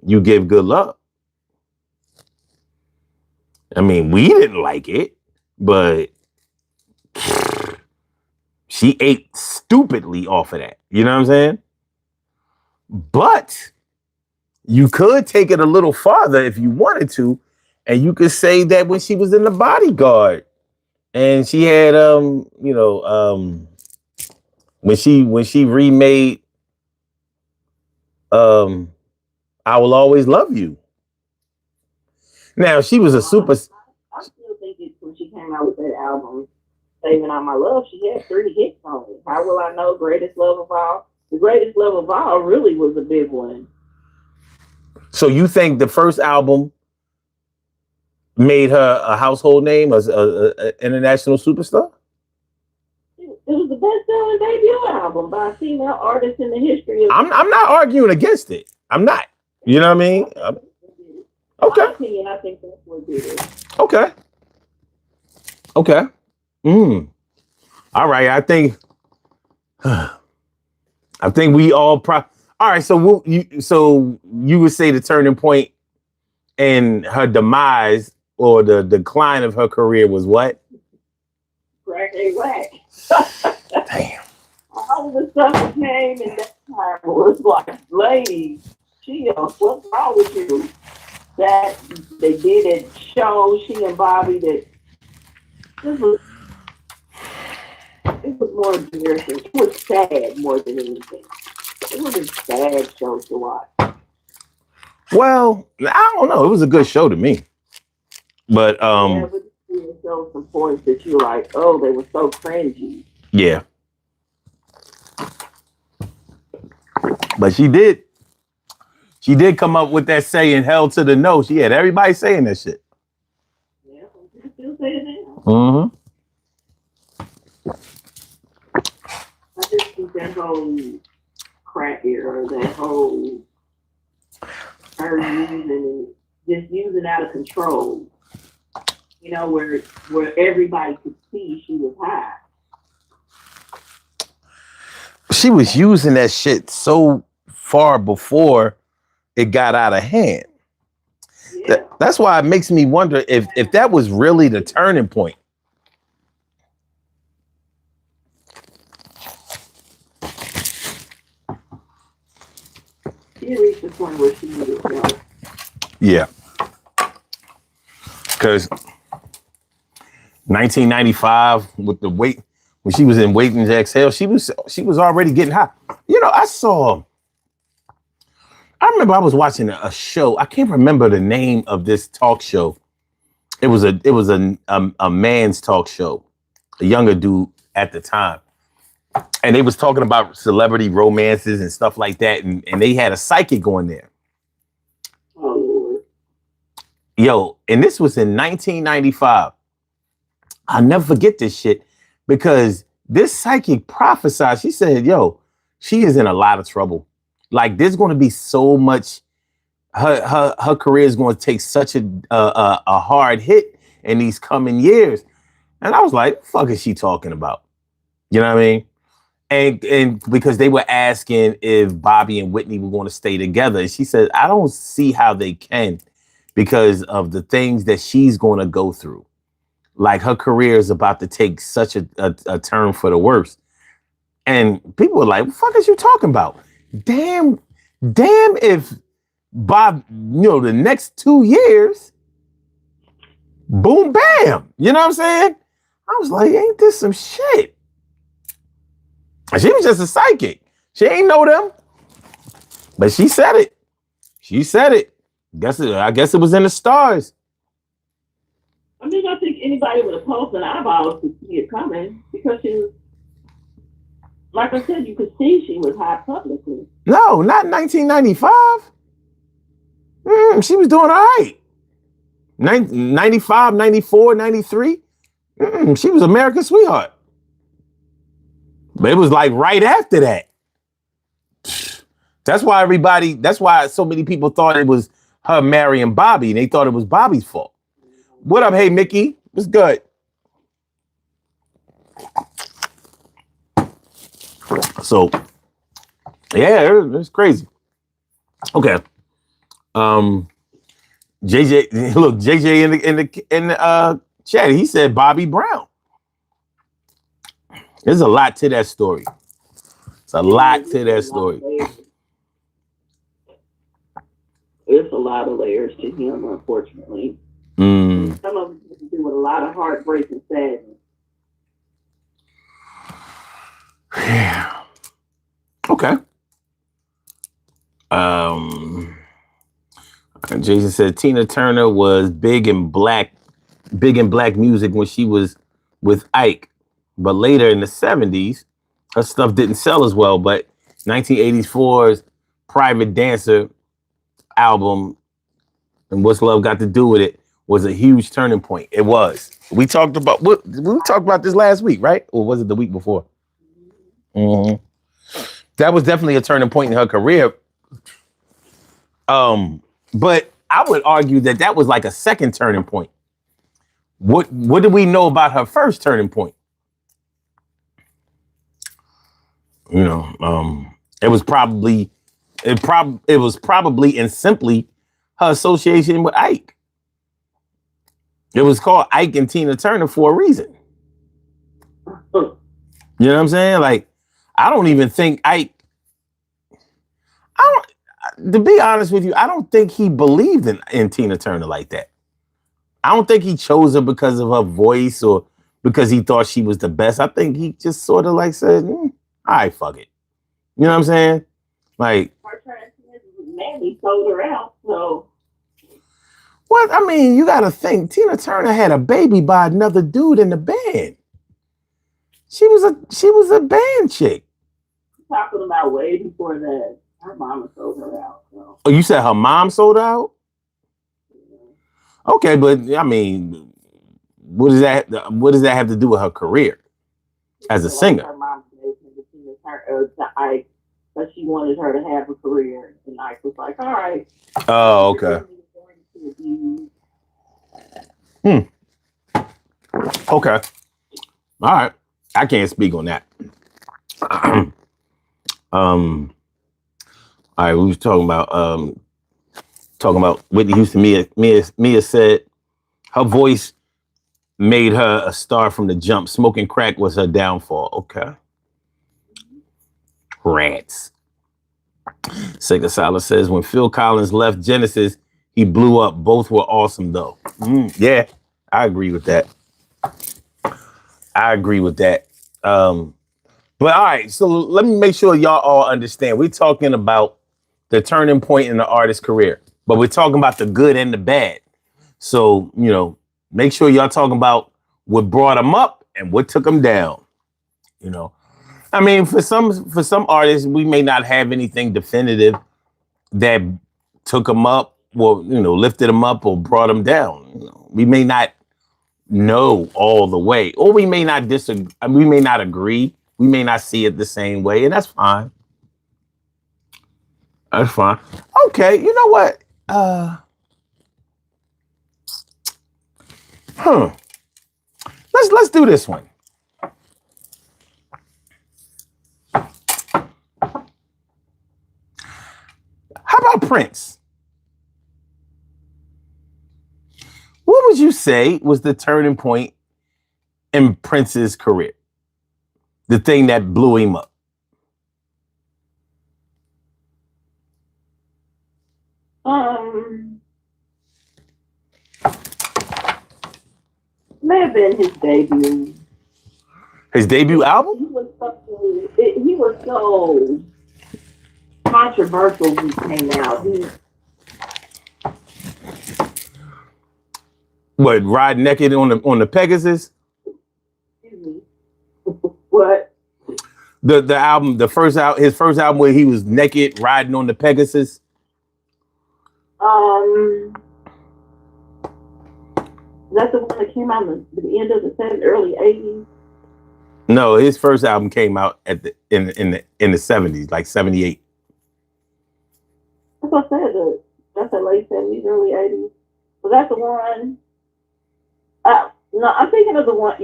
You Give Good Love. I mean, we didn't like it, but she ate stupidly off of that. You know what I'm saying? But you could take it a little farther if you wanted to, and you could say that when she was in The Bodyguard and she had when she remade I Will Always Love You. Now she was a super. I still think it's when she came out with that album, Saving All My Love, she had 3 hits on it. How Will I Know, Greatest Love of All. The Greatest Love of All really was a big one. So you think the first album made her a household name as a international superstar? It was the best-selling debut album by a female artist in the history of. I'm not arguing against it. I'm not. You know what I mean? Okay. In my opinion, I think that's what did it. Okay. Okay. All right. I think we all all right. So you would say the turning point in her demise or the decline of her career was what? Crack a whack. Damn. All the stuff that came in that time was like, lady, what's wrong with you? That they did it show, she and Bobby, that it was more embarrassing. It was sad more than anything. It was a sad show to watch. Well, I don't know. It was a good show to me. But yeah, but it showed some points that you're like, oh, they were so cringy. Yeah. But she did come up with that saying, hell to the no. She had everybody saying that shit. Yeah, you still say it now. Mm-hmm. I just think that whole crack era, that whole her using out of control, you know, where everybody could see she was high. She was using that shit so far before it got out of hand. Yeah. That's why it makes me wonder if that was really the turning point. She reached the point where she needed help. Yeah. Because 1995 with the weight, when she was in Waiting to Exhale, she was already getting high. You know, I remember I was watching a show. I can't remember the name of this talk show. It was a man's talk show, a younger dude at the time. And they was talking about celebrity romances and stuff like that. And they had a psychic on there. Oh. Yo, and this was in 1995. I'll never forget this shit because this psychic prophesied. She said, yo, she is in a lot of trouble. Like, there's going to be so much. Her career is going to take such a hard hit in these coming years. And I was like, what the fuck is she talking about? You know what I mean? And because they were asking if Bobby and Whitney were going to stay together. And she said, I don't see how they can because of the things that she's going to go through. Like, her career is about to take such a turn for the worse. And people were like, what the fuck is you talking about? Damn if Bob, the next 2 years, boom, bam. You know what I'm saying? I was like, ain't this some shit? And she was just a psychic. She ain't know them. But she said it. She said it. I guess it was in the stars. I mean, I think anybody with a pulse and eyeballs could see it coming because she was, like I said, you could see she was high publicly. No, not 1995. She was doing all right. 95, 94, 93. She was America's sweetheart. But it was like right after that. That's why so many people thought it was her marrying Bobby. And they thought it was Bobby's fault. What up, hey, Mickey? What's good? So, yeah, it's crazy. Okay. JJ in the chat, he said Bobby Brown. There's a lot to that story. It's a lot to that story. There's a lot of layers to him, unfortunately. Some of them have to do with a lot of heartbreak and sadness. Yeah. Okay. Jason said Tina Turner was big in black music when she was with Ike, but later in the 70s, her stuff didn't sell as well. But 1984's Private Dancer album and What's Love Got to Do with It was a huge turning point. It was. We talked about this last week, right? Or was it the week before? Mm-hmm. That was definitely a turning point in her career. But I would argue that was like a second turning point. What do we know about her first turning point? You know, it was probably and simply her association with Ike. It was called Ike and Tina Turner for a reason. You know what I'm saying? Like, I don't even think Ike. To be honest with you, I don't think he believed in Tina Turner like that. I don't think he chose her because of her voice or because he thought she was the best. I think he just sort of like said, all right, fuck it. You know what I'm saying? Like, Manny sold her out, so. What? I mean, you got to think. Tina Turner had a baby by another dude in the band. She was a band chick. Talking about way before that. Her mama sold her out. So. Oh, you said her mom sold out? Yeah. Okay, but I mean, what does that have to do with her career as a singer? Her mom to Ike, but she wanted her to have a career, and Ike was like, "All right." Oh, okay. Okay. All right. I can't speak on that. All right, we was talking about Whitney Houston. Mia said her voice made her a star from the jump. Smoking crack was her downfall. Okay. Rats. Sega Sala says when Phil Collins left Genesis, he blew up. Both were awesome though. Yeah, I agree with that. But all right, so let me make sure y'all all understand. We're talking about the turning point in the artist's career, but we're talking about the good and the bad. So, you know, make sure y'all talking about what brought them up and what took them down. You know, I mean, for some artists, we may not have anything definitive that took them up, or, you know, lifted them up or brought them down. You know, we may not know all the way, or we may not disagree. We may not agree. We may not see it the same way, and that's fine. That's fine. Okay, you know what? Let's do this one. How about Prince? What would you say was the turning point in Prince's career? The thing that blew him up? May have been his debut. His debut album? He was so controversial when he came out. What, ride naked on the Pegasus? Excuse me. What? The album, his first album where he was naked riding on the Pegasus. That's the one that came out at the end of the early 80s. No, his first album came out in the 70s, like 78. That's what I said. That's the late 70s, early 80s. So that's the one. No, I'm thinking of the one,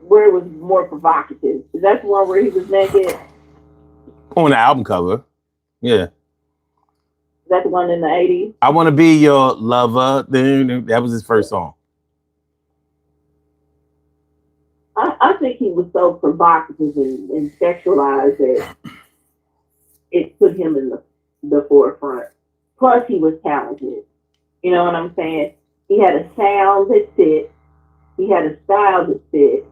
where it was more provocative. Is that the one where he was naked? On the album cover. Yeah. Is that the one in the 80s? I Want to Be Your Lover. That was his first song. I think he was so provocative and sexualized that it put him in the forefront. Plus, he was talented. You know what I'm saying? He had a sound that fit. He had a style that fit.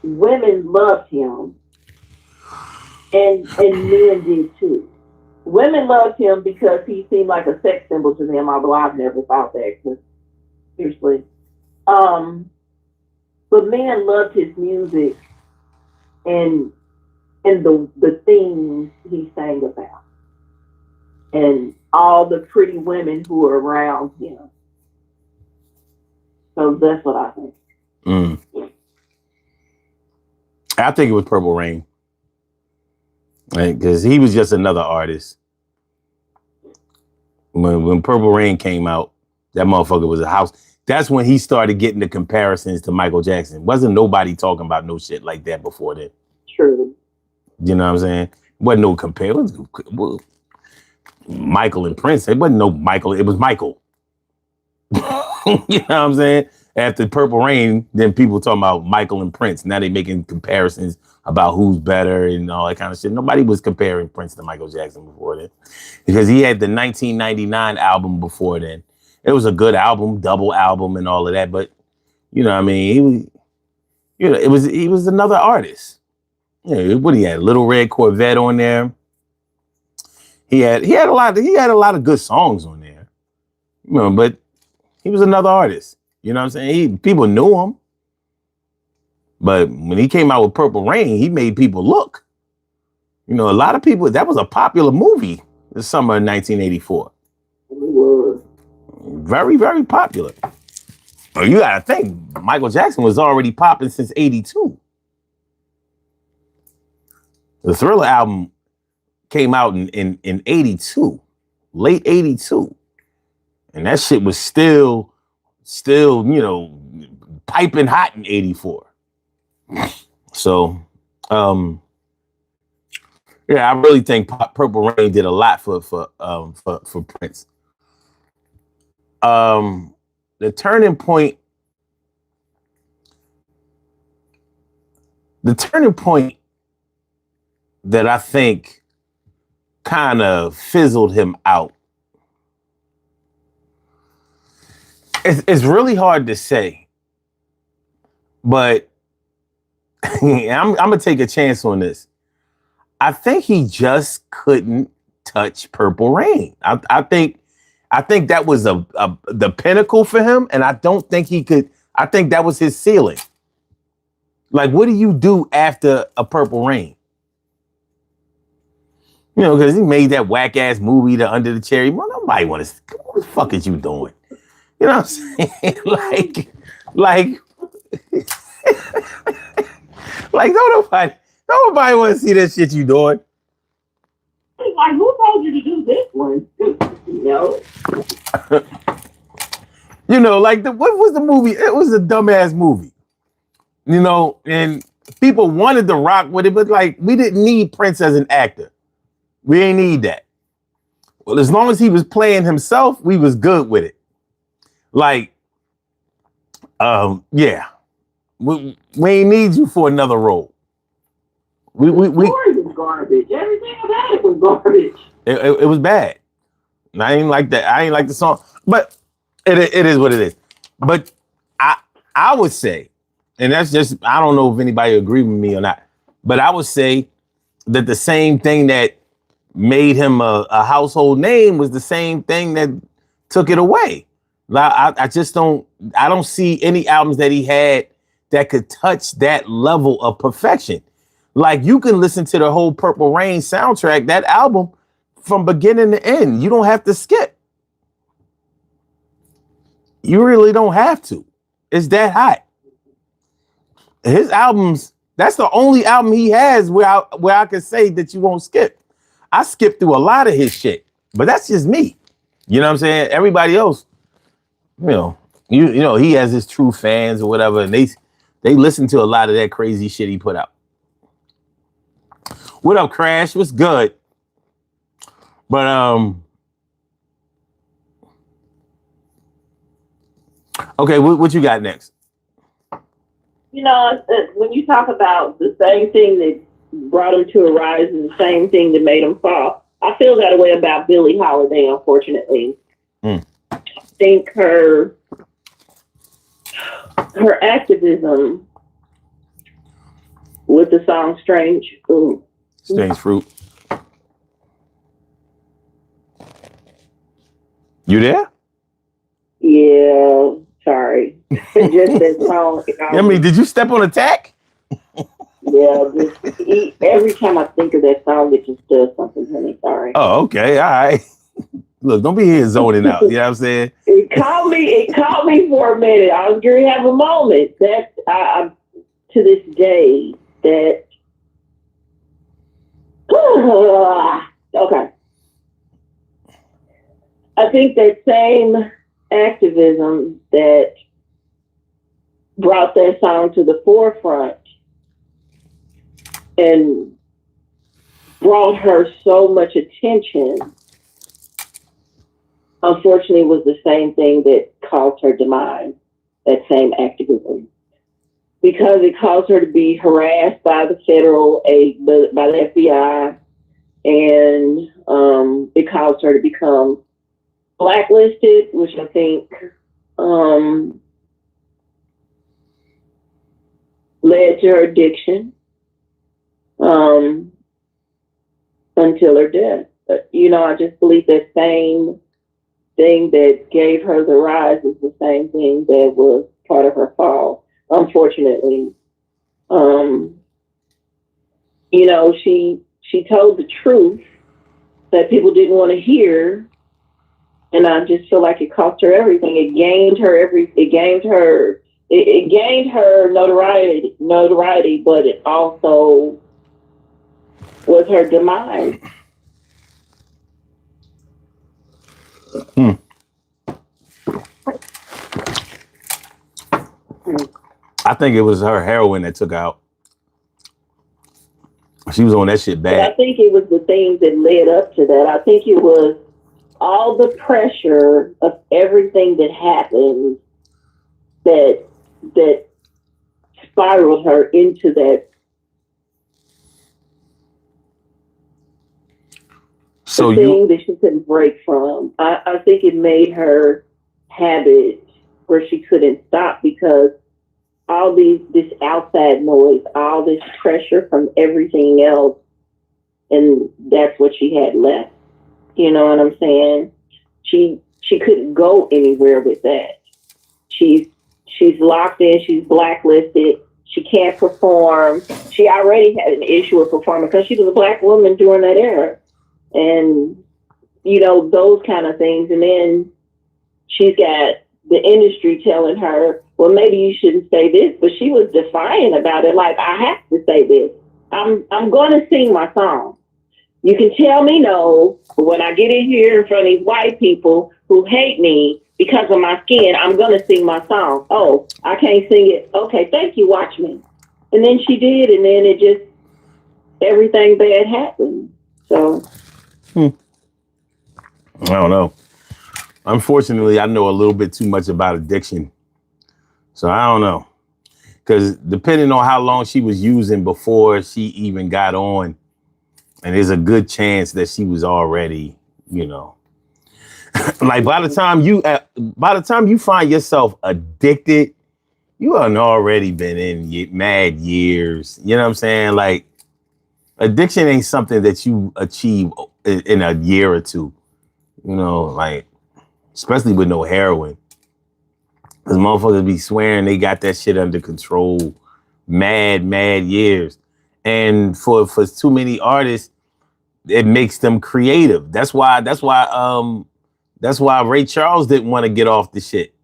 Women loved him, and men did too. Women loved him because he seemed like a sex symbol to them, although I've never thought that, because seriously. But men loved his music and the themes he sang about, and all the pretty women who were around him. So that's what I think. I think it was Purple Rain. Because he was just another artist. When Purple Rain came out, that motherfucker was a house. That's when he started getting the comparisons to Michael Jackson. Wasn't nobody talking about no shit like that before then. True. You know what I'm saying? Wasn't no compare. Michael and Prince. It wasn't no Michael. It was Michael. You know what I'm saying? After Purple Rain, then people talking about Michael and Prince. Now they making comparisons about who's better and all that kind of shit. Nobody was comparing Prince to Michael Jackson before then, because he had the 1999 album before then. It was a good album, double album, and all of that. But you know, what I mean, he was, you know, he was another artist. You know, what he had, Little Red Corvette on there. He had a lot of good songs on there. You know, but he was another artist. You know what I'm saying? People knew him. But when he came out with Purple Rain, he made people look. You know, a lot of people, that was a popular movie the summer of 1984. Very, very popular. Oh, you gotta think, Michael Jackson was already popping since 82. The Thriller album came out in 82, late 82. And that shit was still, you know, piping hot in 84. So, yeah, I really think Purple Rain did a lot for Prince. The turning point that I think kind of fizzled him out. It's really hard to say, but I'm gonna take a chance on this. I think he just couldn't touch Purple Rain. I think that was the pinnacle for him, and I don't think he could. I think that was his ceiling. Like, what do you do after a Purple Rain? You know, because he made that whack ass movie, The Under the Cherry. Well, nobody want to. What the fuck is you doing? You know what I'm saying? like, nobody want to see that shit you doing. Like, who told you to do this one? No. You know, like what was the movie? It was a dumbass movie. You know, and people wanted to rock with it, but like we didn't need Prince as an actor. We ain't need that. Well, as long as he was playing himself, we was good with it. Like, yeah, we ain't need you for another role. We was garbage. Everything about it was garbage. It was bad. And I ain't like that. I ain't like the song, but it is what it is. But I would say, and that's just, I don't know if anybody agree with me or not, but I would say that the same thing that made him a household name was the same thing that took it away. I don't see any albums that he had that could touch that level of perfection. Like, you can listen to the whole Purple Rain soundtrack, that album, from beginning to end. You don't have to skip. You really don't have to. It's that hot. His albums, that's the only album he has where I can say that you won't skip. I skipped through a lot of his shit, but that's just me. You know what I'm saying? Everybody else, you know, he has his true fans or whatever, and they listen to a lot of that crazy shit he put out. What up, Crash? What's good? But okay, what you got next? You know, when you talk about the same thing that brought him to a rise and the same thing that made him fall, I feel that way about Billie Holiday, unfortunately. I think her activism with the song Strange Fruit. You there? Yeah, sorry. Just that song. I mean, did you step on a tack? Yeah, every time I think of that song, it just does something to me. Sorry. Oh, okay. All right. Look, don't be here zoning out. You know what I'm saying? It It caught me for a minute. I was going to have a moment that I to this day that okay. I think that same activism that brought that song to the forefront and brought her so much attention, unfortunately, was the same thing that caused her demise, that same activism. Because it caused her to be harassed by the by the FBI, and it caused her to become blacklisted, which I think led to her addiction until her death. But, I just believe that same thing that gave her the rise is the same thing that was part of her fall. Unfortunately, she told the truth that people didn't want to hear, and I just feel like it cost her everything. It gained her notoriety, but it also was her demise. I think it was her heroin that took out. She was on that shit bad. But I think it was the things that led up to that. I think it was all the pressure of everything that happened that spiraled her into that. So thing that she couldn't break from. I think it made her habit where she couldn't stop because all this outside noise, all this pressure from everything else, and that's what she had left. You know what I'm saying? She couldn't go anywhere with that. She's locked in. She's blacklisted. She can't perform. She already had an issue with performing because she was a black woman during that era, and those kind of things. And then she's got the industry telling her, well, maybe you shouldn't say this, but she was defiant about it. Like, I have to say this. I'm going to sing my song. You can tell me no, but when I get in here in front of these white people who hate me because of my skin, I'm going to sing my song. Oh, I can't sing it. Okay, thank you. Watch me. And then she did, and then everything bad happened. So. I don't know. Unfortunately, I know a little bit too much about addiction. So I don't know. Because depending on how long she was using before she even got on, and there's a good chance that she was already, like by the time you find yourself addicted, you have already been in mad years. You know what I'm saying? Like, addiction ain't something that you achieve in a year or two. Like, especially with no heroin. Because motherfuckers be swearing they got that shit under control. Mad years. And for too many artists, it makes them creative. That's why Ray Charles didn't want to get off the shit.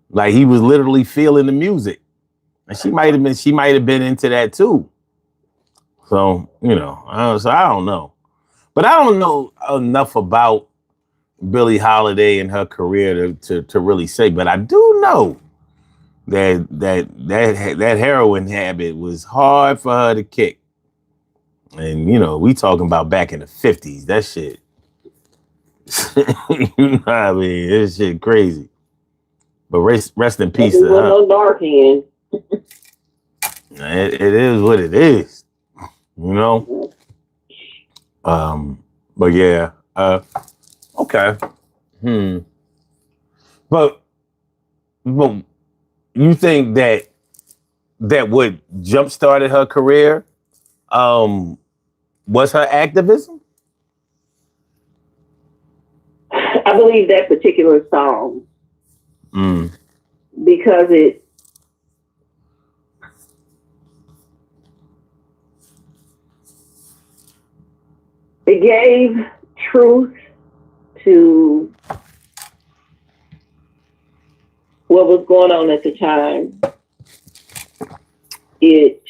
Like, he was literally feeling the music. And she might have been into that too. So, so I don't know. But I don't know enough about Billie Holiday and her career to really say, but I do know that heroin habit was hard for her to kick. And we talking about back in the 50s. That shit. You know what I mean? This shit crazy. But rest in peace to her. No dark end. It is what it is. But yeah. Okay. But you think that what jump started her career was her activism? I believe that particular song. Because it gave truth to what was going on at the time, it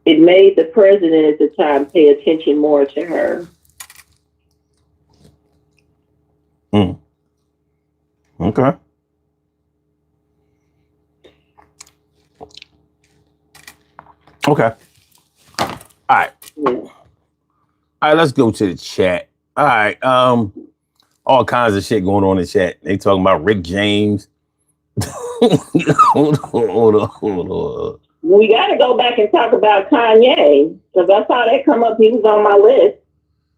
made the president at the time pay attention more to her. Okay. Okay. All right. Yeah. All right, let's go to the chat. All right. All kinds of shit going on in the chat. They talking about Rick James. Hold on. We got to go back and talk about Kanye, because I saw that come up. He was on my list.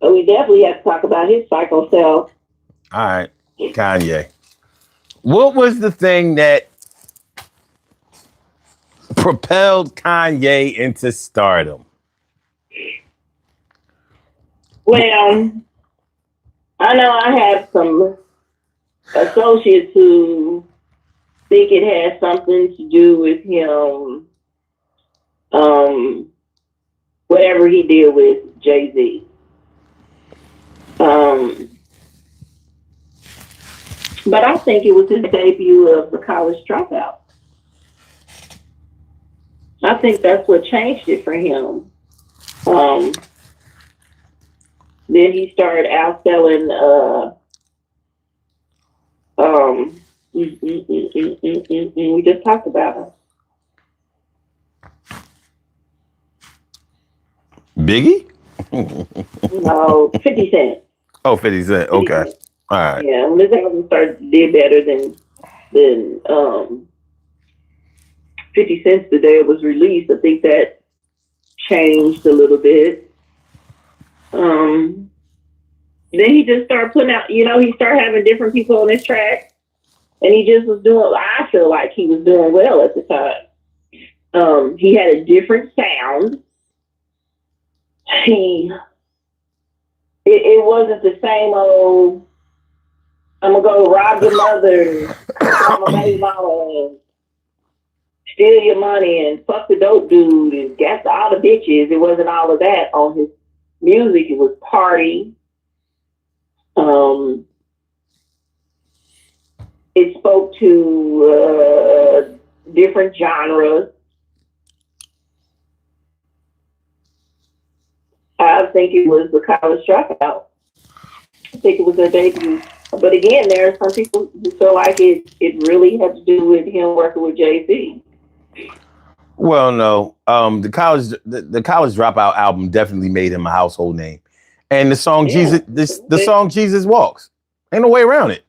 But we definitely have to talk about his psycho self. All right. Kanye. What was the thing that propelled Kanye into stardom? Well, I know I have some associates who think it has something to do with him, whatever he did with Jay-Z. But I think it was his debut of The College Dropout. I think that's what changed it for him. Then he started outselling we just talked about him. Biggie? No, 50 Cent. Oh, 50 Cent. Okay. 50 Cent. All right. Yeah, when this album did better than 50 Cent the day it was released. I think that changed a little bit. Then he just started putting out, he started having different people on his track, and he just was doing, I feel like he was doing well at the time. He had a different sound. It wasn't the same old, I'm going to go rob your mother, I'm a baby mama, and steal your money, and fuck the dope dude, and gas all the bitches. It wasn't all of that on his music. It was party. It spoke to different genres. I think it was The College Dropout. I think it was a debut. But again, there are some people who feel like it really had to do with him working with Jay-Z. Well, no. The college Dropout album definitely made him a household name. And the song the song Jesus Walks. Ain't no way around it.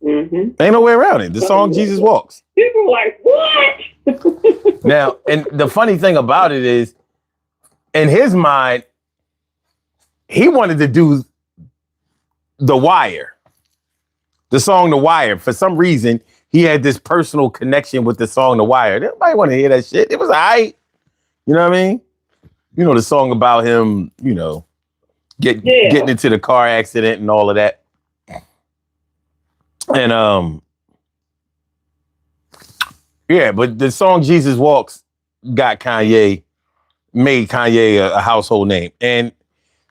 Mm-hmm. Ain't no way around it. The song Jesus Walks. People were like, what? Now, and the funny thing about it is, in his mind, he wanted to do The Wire. The song The Wire. For some reason, he had this personal connection with the song The Wire. Nobody want to hear that shit. It was all right. You know what I mean? The song about him, getting into the car accident and all of that. And but the song Jesus Walks made Kanye a household name. And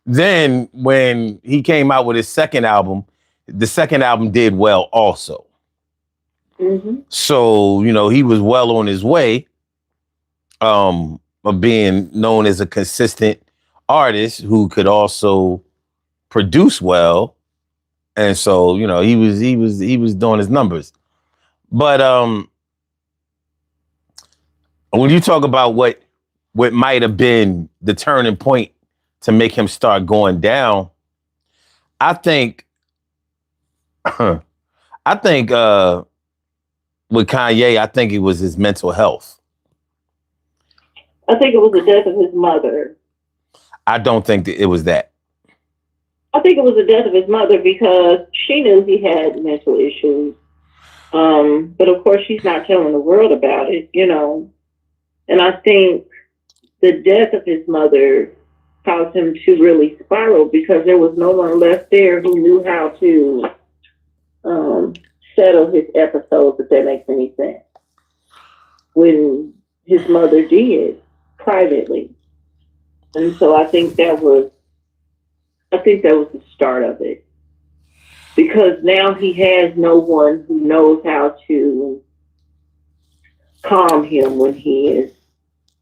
then when he came out with his second album, the second album did well also. Mm-hmm. So, he was well on his way of being known as a consistent artist who could also produce well. And so, he was doing his numbers. But when you talk about what might have been the turning point to make him start going down, I think with Kanye, I think it was his mental health. I think it was the death of his mother. I don't think that it was that. I think it was the death of his mother because she knew he had mental issues. But of course, she's not telling the world about it, And I think the death of his mother caused him to really spiral because there was no one left there who knew how to settle his episodes, if that makes any sense. When his mother did privately. And so I think that was the start of it. because now he has no one who knows how to calm him when he is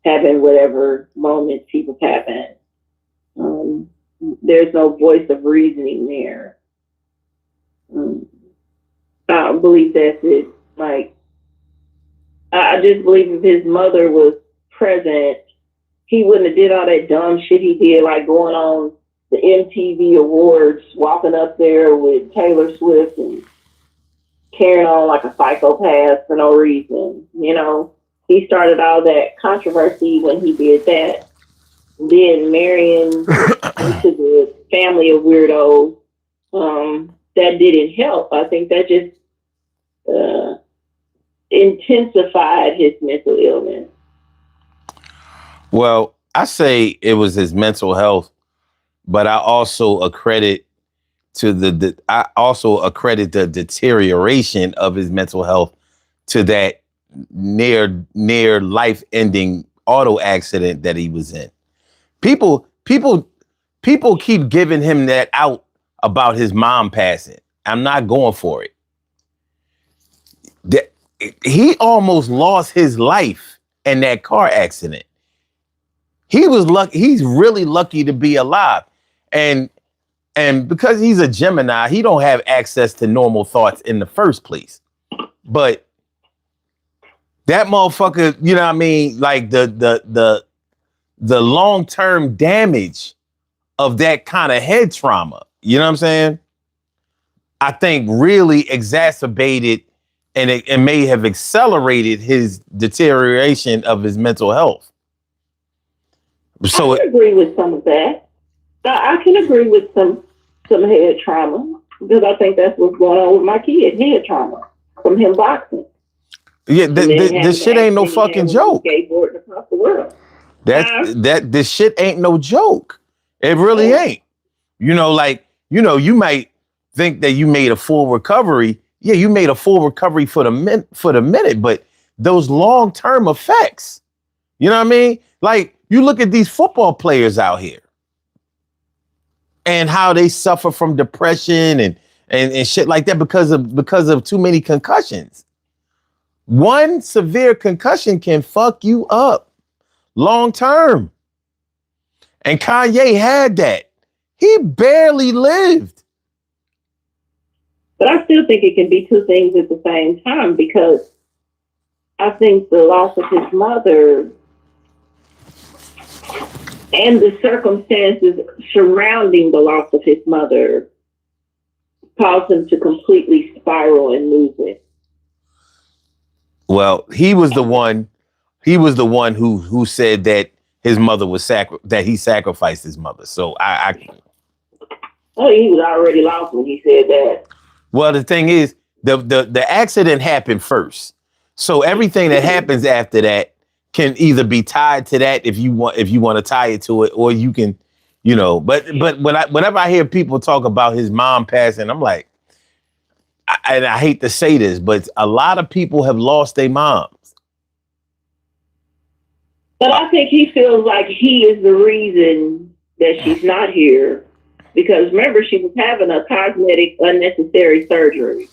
having whatever moments he was having. There's no voice of reasoning there. I believe that's it. Like, I just believe if his mother was present, he wouldn't have did all that dumb shit he did, like going on the MTV Awards, walking up there with Taylor Swift and carrying on like a psychopath for no reason. You know, he started all that controversy when he did that. Then marrying into the family of weirdos, that didn't help. I think that just intensified his mental illness. Well, I say it was his mental health, but I also accredit the deterioration of his mental health to that near life-ending auto accident that he was in. People keep giving him that out about his mom passing. I'm not going for it. He almost lost his life in that car accident. He was lucky. He's really lucky to be alive. And because he's a Gemini, he don't have access to normal thoughts in the first place. But that motherfucker, you know what I mean? Like the long-term damage of that kind of head trauma, you know what I'm saying? I think really exacerbated and it may have accelerated his deterioration of his mental health. So I can agree with some of that. I can agree with some head trauma because I think that's what's going on with my kid, head trauma from him boxing. Yeah, this shit ain't no fucking joke. Skateboarding across the world. This shit ain't no joke. It really ain't. You know, like, you know, you might think that you made a full recovery. Yeah, you made a full recovery for the minute, but those long-term effects, you know what I mean? Like, you look at these football players out here and how they suffer from depression and shit like that because of too many concussions. One severe concussion can fuck you up long term. And Kanye had that. He barely lived. But I still think it can be two things at the same time because I think the loss of his mother and the circumstances surrounding the loss of his mother caused him to completely spiral and lose it. Well, he was the one who said that his mother was that he sacrificed his mother. So he was already lost when he said that. Well, the thing is, the accident happened first. So everything that happens after that can either be tied to that if you want to tie it to it, or you can, you know. But whenever I hear people talk about his mom passing, I'm like, and I hate to say this, but a lot of people have lost their moms. But I think he feels like he is the reason that she's not here. Because remember, she was having a cosmetic unnecessary surgery.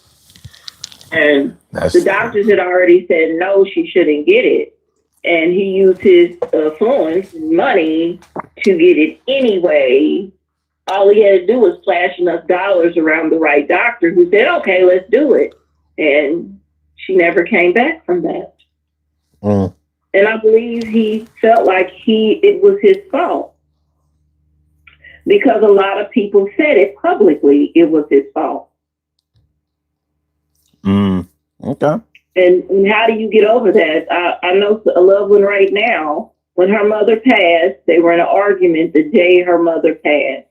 And the doctors had already said, no, she shouldn't get it. And he used his influence and money to get it anyway. All he had to do was flash enough dollars around the right doctor who said, okay, let's do it. And she never came back from that. And I believe he felt like it was his fault. Because a lot of people said it publicly, it was his fault. Okay. And how do you get over that? I know a loved one right now, when her mother passed, they were in an argument the day her mother passed.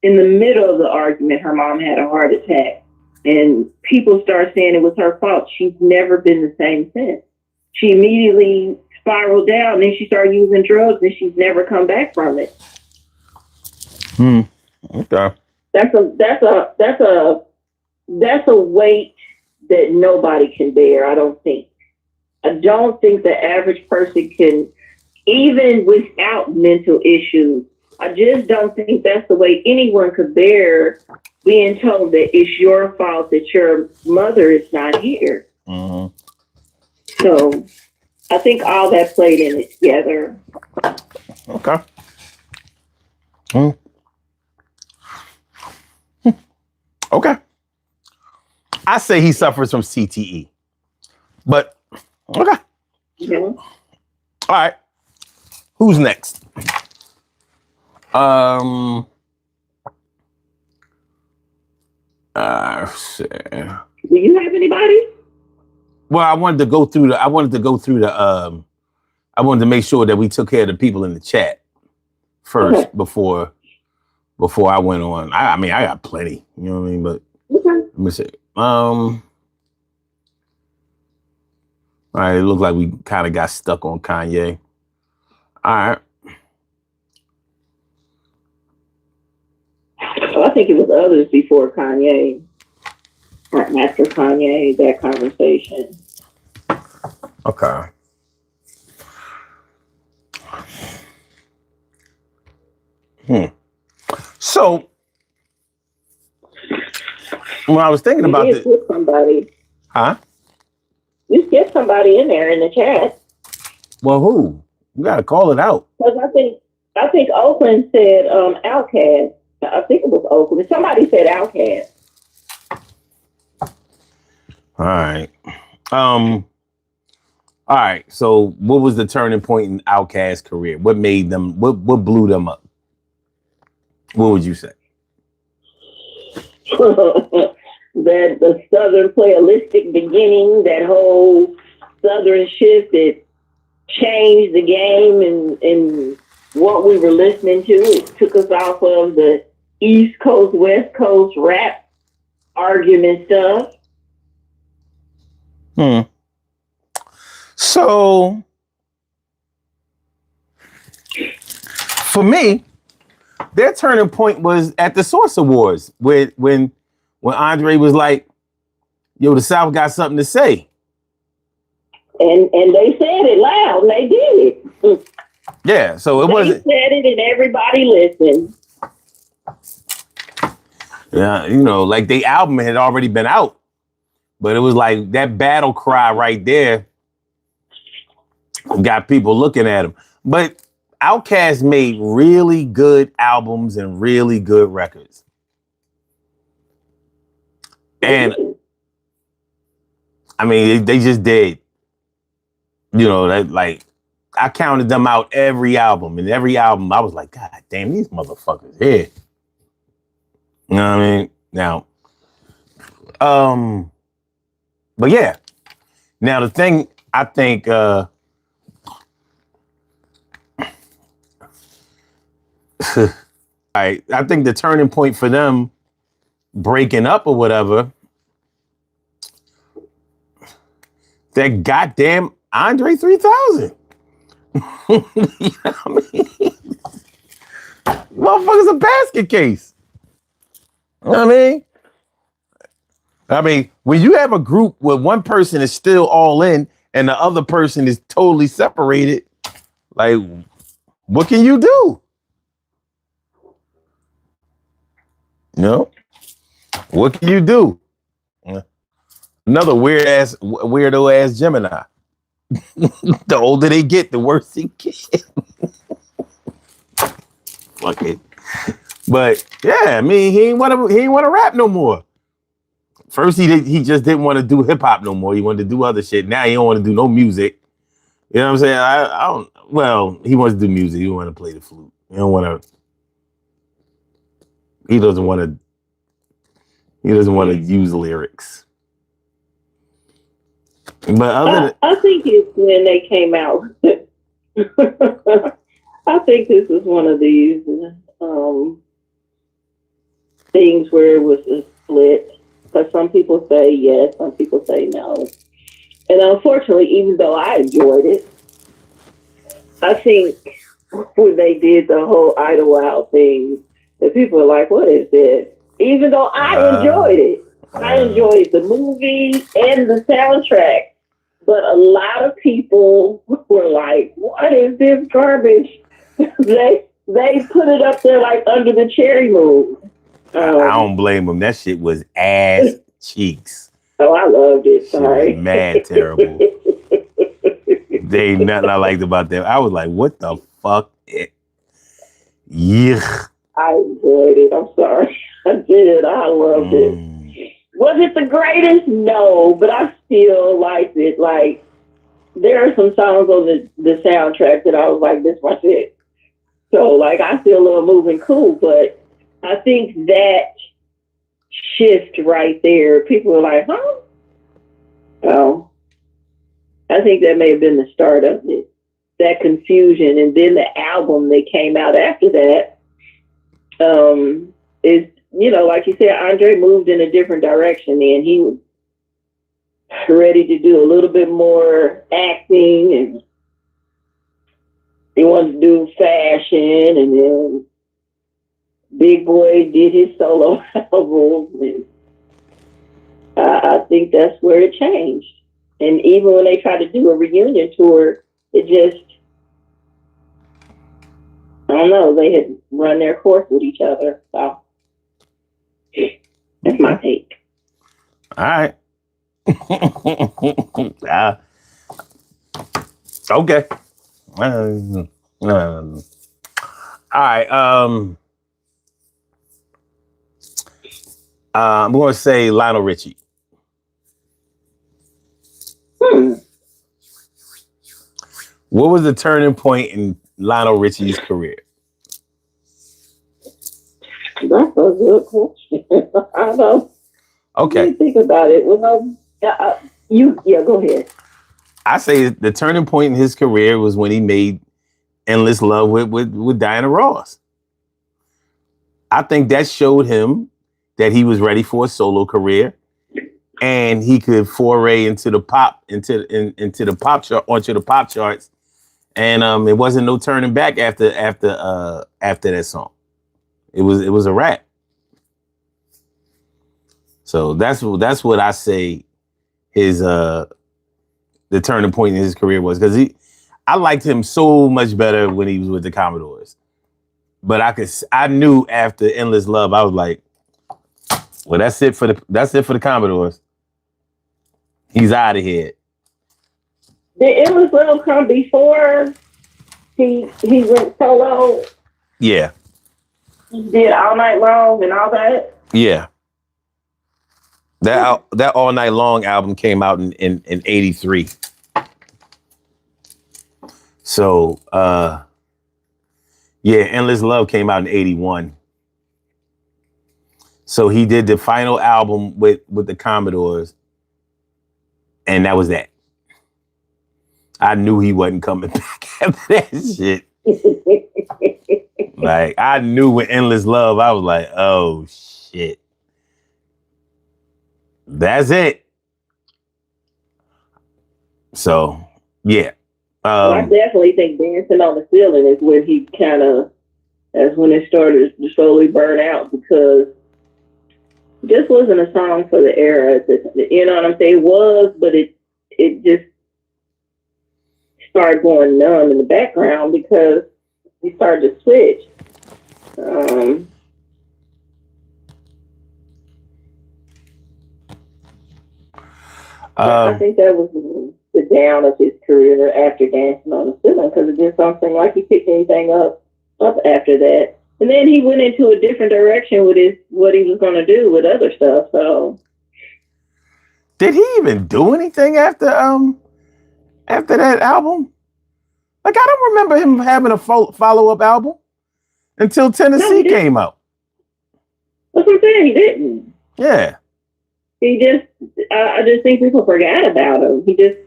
In the middle of the argument, her mom had a heart attack. And people start saying it was her fault. She's never been the same since. She immediately spiraled down, and then she started using drugs, and she's never come back from it. Okay. That's a weight that nobody can bear. I don't think the average person can, even without mental issues. I just don't think that's the way anyone could bear being told that it's your fault that your mother is not here. Mm-hmm. So I think all that played in it together. Okay. Mm. Okay. I say he suffers from CTE. But okay. Yeah. All right. Who's next? Do you have anybody? Well, I wanted to go through the I wanted to make sure that we took care of the people in the chat first before I went on. I mean, I got plenty, you know what I mean? But let me see. All right, it looked like we kind of got stuck on Kanye. All right. I think it was others before Kanye or after Kanye, that conversation. Okay. So when I was thinking about this, somebody. Huh? You skipped somebody in there in the chat. Well, who? You gotta call it out. Because I think Oakland said Outkast. I think it was Oakland. Somebody said Outkast. All right. All right. So what was the turning point in Outkast's career? What made them what blew them up? What would you say? That the Southern playalistic beginning, that whole Southern shift that changed the game and what we were listening to. It took us off of the East Coast, West Coast rap argument stuff. So for me, their turning point was at the Source Awards when Andre was like, yo, the South got something to say. And they said it loud and they did it. Yeah, so it wasn't. They said it and everybody listened. Yeah, you know, like the album had already been out, but it was like that battle cry right there got people looking at him. But Outkast made really good albums and really good records. And I mean, they just did. You know, that like I counted them out every album, and every album I was like, God damn, these motherfuckers here. You know what I mean? Now, but yeah. Now the thing I think I think the turning point for them breaking up or whatever, that goddamn Andre 3000. You know what I mean? Motherfucker's a basket case. You know what I mean, when you have a group where one person is still all in and the other person is totally separated, like, what can you do? You know? What can you do? Another weirdo ass Gemini. The older they get, the worse they get. Fuck it. But yeah, I mean, he ain't want to rap no more. First, he just didn't want to do hip hop no more. He wanted to do other shit. Now he don't want to do no music. You know what I'm saying? I don't. Well, he wants to do music. He want to play the flute. He don't want to. He doesn't want to. He doesn't want to use lyrics. But I think it's when they came out. I think this is one of these things where it was a split. Because some people say yes, some people say no. And unfortunately, even though I enjoyed it, I think when they did the whole Idlewild thing, that people are like, what is this? Even though I enjoyed it. I enjoyed the movie and the soundtrack. But a lot of people were like, what is this garbage? They put it up there like under the cherry moon. I don't blame him. That shit was ass cheeks. Oh, I loved it. Shit was mad terrible. There ain't nothing I liked about that. I was like, what the fuck? Yuck. I enjoyed it. I'm sorry. I did. I loved it. Was it the greatest? No, but I still liked it. Like, there are some songs on the soundtrack that I was like, this was it. So, like, I still love Moving Cool, but I think that shift right there, people were like, huh? Oh, I think that may have been the start of it, that confusion. And then the album that came out after that is, you know, like you said, Andre moved in a different direction, and he was ready to do a little bit more acting, and he wanted to do fashion, and then Big Boy did his solo album, and I think that's where it changed. And even when they tried to do a reunion tour, it just, I don't know, they had run their course with each other. So that's my take. All right. Okay. All right. I'm going to say Lionel Richie. What was the turning point in Lionel Richie's career? That's a good question. I don't. Okay. Think about it. Well, go ahead. I say the turning point in his career was when he made Endless Love with Diana Ross. I think that showed him that he was ready for a solo career, and he could foray into the pop onto the pop charts, and it wasn't no turning back after that song. It was a wrap. So that's what I say his the turning point in his career was, because I liked him so much better when he was with the Commodores. But I knew after Endless Love, I was like, well, that's it for the Commodores. He's out of here. Did Endless Love come before he went solo? Yeah. He did All Night Long and all that? Yeah. That All Night Long album came out in 83. So Endless Love came out in 81. So he did the final album with the Commodores, and that was that. I knew he wasn't coming back after that shit. Like, I knew with Endless Love, I was like, oh shit. That's it. So, yeah. I definitely think Dancing on the Ceiling is when he that's when it started to slowly burn out, because this wasn't a song for the era. You know what I'm saying? It was, but it just started going numb in the background because we started to switch. I think that was the down of his career after Dancing on the Ceiling, because it just don't seem like he picked anything up after that. And then he went into a different direction with what he was going to do with other stuff. So, did he even do anything after that album? Like, I don't remember him having a follow-up album until Tennessee came out. That's what I'm saying. He didn't. Yeah. I just think people forgot about him. He just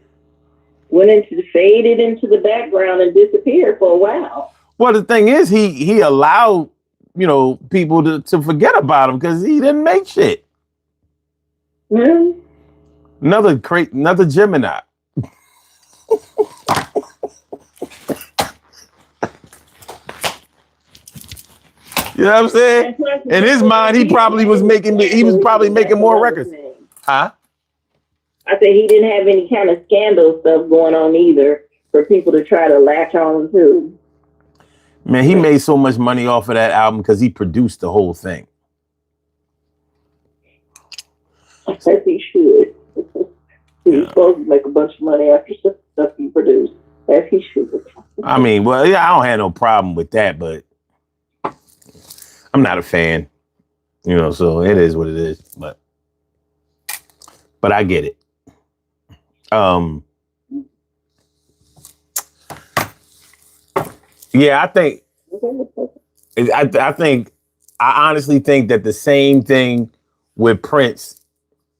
faded into the background and disappeared for a while. Well, the thing is, he allowed, people to forget about him because he didn't make shit. Mm-hmm. Another Gemini. You know what I'm saying? In his mind, he was probably making more records. Huh? I said he didn't have any kind of scandal stuff going on either for people to try to latch on to. Man, he made so much money off of that album because he produced the whole thing. As he should. He's supposed to make a bunch of money after stuff he produced. As he should. I mean, well, yeah, I don't have no problem with that, but I'm not a fan. So it is what it is. But I get it. Yeah, I honestly think that the same thing with Prince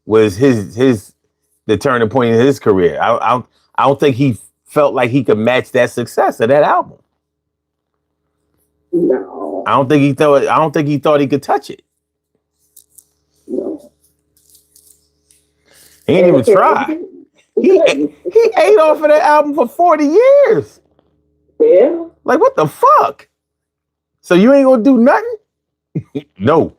was the turning point in his career. I don't think he felt like he could match that success of that album. No. I don't think he thought he could touch it. No. He didn't even try. He ate off of that album for 40 years. Yeah. Like, what the fuck? So you ain't gonna do nothing? No.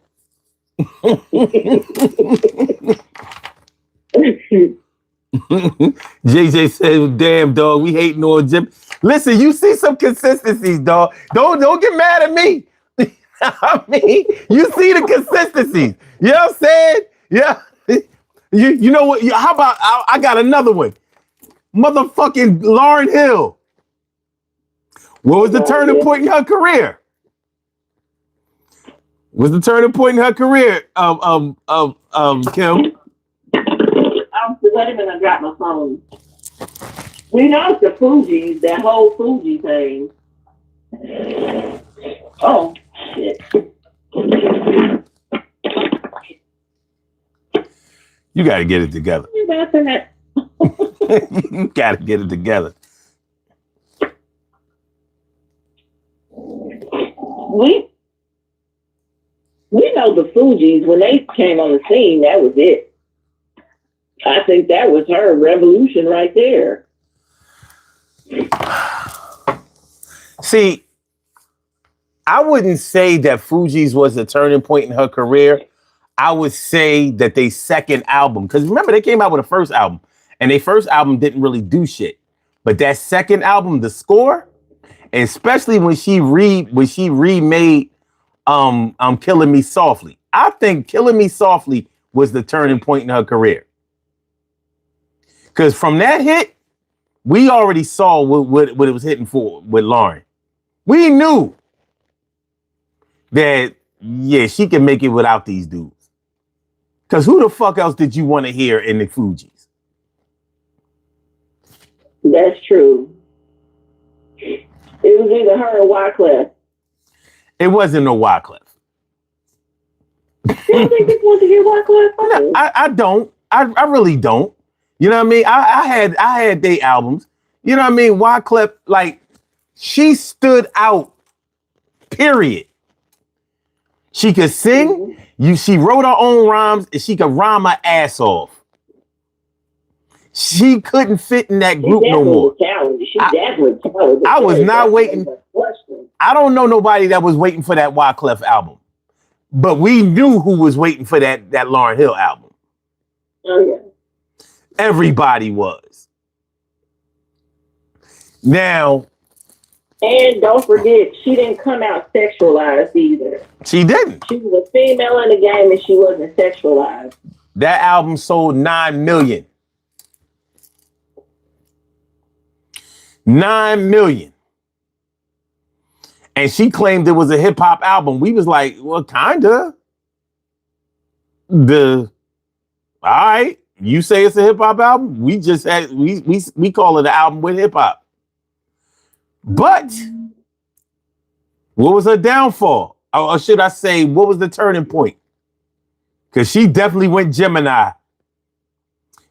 JJ said, damn, dog, we hating on Jim. Listen, you see some consistencies, dog. Don't get mad at me. I mean, you see the consistencies. You know what I'm saying? Yeah. You know what? How about, I got another one. Motherfucking Lauryn Hill. What was the turning point in her career? Was the turning point in her career, Kim? Wait a minute, I got my phone. We know it's the Fugees, that whole Fuji thing. Oh, shit. You got to get it together. You got to get it together. We know the Fugees, when they came on the scene, that was it. I think that was her revolution right there. See, I wouldn't say that Fugees was the turning point in her career. I would say that they second album, because remember, they came out with a first album, and their first album didn't really do shit. But that second album, The Score, especially when she remade Killing Me Softly. I think Killing Me Softly was the turning point in her career. Because from that hit, we already saw what it was hitting for with Lauryn. We knew that, yeah, she can make it without these dudes. Because who the fuck else did you want to hear in the Fugees? That's true. It was either her or Wyclef. It wasn't no Wyclef. You don't think people want to hear Wyclef? No, I don't. I really don't. You know what I mean? I had their albums. You know what I mean? Wyclef, like, she stood out, period. She could sing. She wrote her own rhymes, and she could rhyme her ass off. She couldn't fit in that group no more. She definitely talented. I was not waiting. I don't know nobody that was waiting for that Wyclef album. But we knew who was waiting for that Lauryn Hill album. Oh, yeah. Everybody was. Now. And don't forget, she didn't come out sexualized either. She didn't. She was a female in the game and she wasn't sexualized. That album sold 9 million. 9 million. And she claimed it was a hip hop album. We was like, well, kinda. All right, you say it's a hip hop album. We just had we call it an album with hip hop. But what was her downfall? Or should I say, what was the turning point? Because she definitely went Gemini.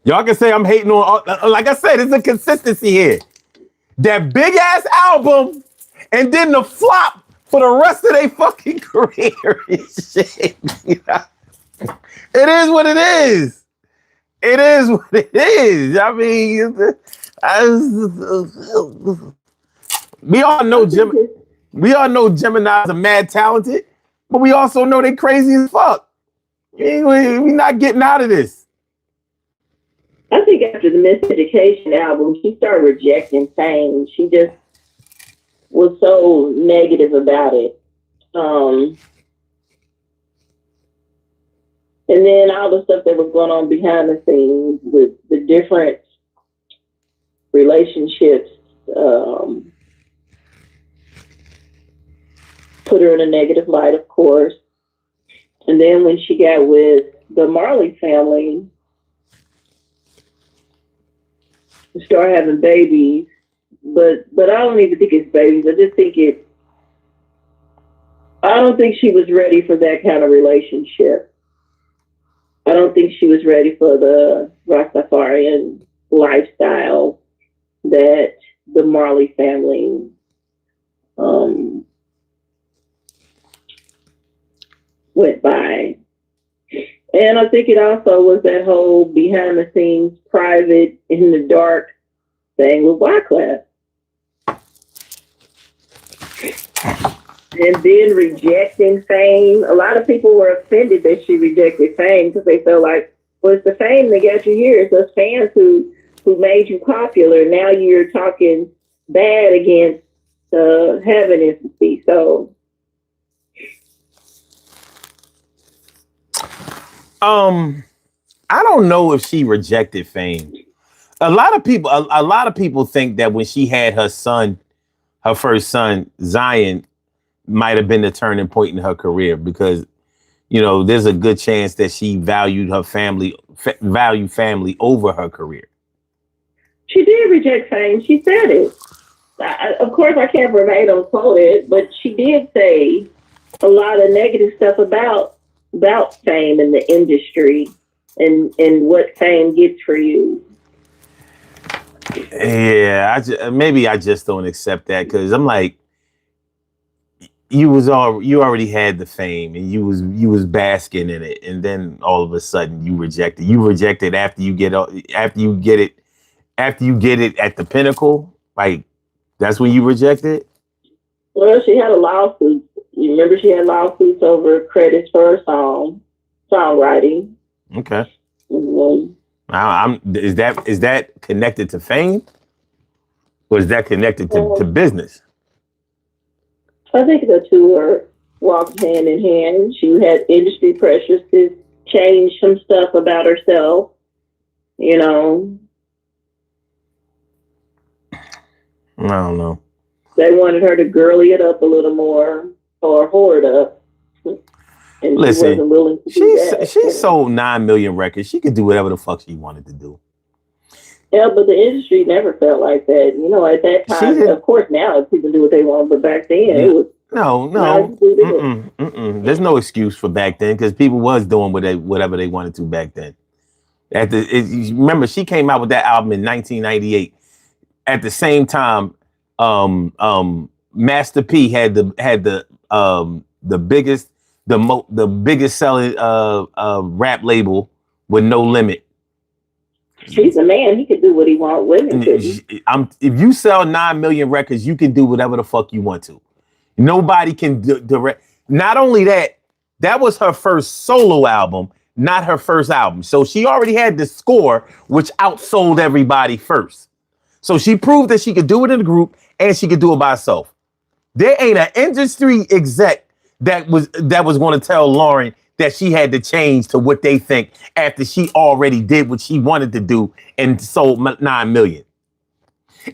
Y'all can say I'm hating on, like I said, it's a consistency here. That big ass album and then the flop for the rest of their fucking career. Shit. It is what it is. It is what it is. I mean, we all know Geminis are mad talented, but we also know they crazy as fuck. We not getting out of this. I think after the Miseducation album, she started rejecting fame. She just was so negative about it. And then all the stuff that was going on behind the scenes with the different relationships put her in a negative light, of course. And then when she got with the Marley family, start having babies, but I don't even think it's babies. I just think I don't think she was ready for that kind of relationship. I don't think she was ready for the Rastafarian lifestyle that the Marley family went by. And I think it also was that whole behind the scenes, private, in the dark thing with Wyclef. And then rejecting Fame. A lot of people were offended that she rejected Fame because they felt like, well, it's the fame that got you here. It's those fans who made you popular. Now you're talking bad against Heaven Infancy. So I don't know if she rejected Fame. A lot of people think that when she had her first son, Zion, might have been the turning point in her career because, you know, there's a good chance that she valued her family over her career. She did reject Fame. She said it. Of course, I can't verbatim quote it, but she did say a lot of negative stuff about Fame in the industry and what Fame gets for you. Yeah, maybe I just don't accept that because I'm like, you already had the fame and you was basking in it, and then all of a sudden you reject it. You reject it after you get it at the pinnacle. Like that's when you reject it. Well, she had a lawsuit. You remember she had lawsuits over credits for her songwriting. Okay. Mm-hmm. Is that connected to Fame, or is that connected to business? I think the two walked hand in hand. She had industry pressures to change some stuff about herself. You know, I don't know. They wanted her to girly it up a little more or whore it up. And listen, she wasn't willing to do that. She sold 9 million records. She could do whatever the fuck she wanted to do. Yeah, but the industry never felt like that. You know, at that time, of course, now people do what they want, but back then it was no. There's no excuse for back then because people was doing whatever they wanted to back then. Remember, she came out with that album in 1998. At the same time, Master P had the biggest selling rap label with No Limit. He's a man. He could do what he wants. Women couldn't. If you sell 9 million records, you can do whatever the fuck you want to. Nobody can direct. Not only that, that was her first solo album, not her first album. So she already had the score, which outsold everybody first. So she proved that she could do it in a group and she could do it by herself. There ain't an industry exec that was going to tell Lauren that she had to change to what they think after she already did what she wanted to do and sold 9 million.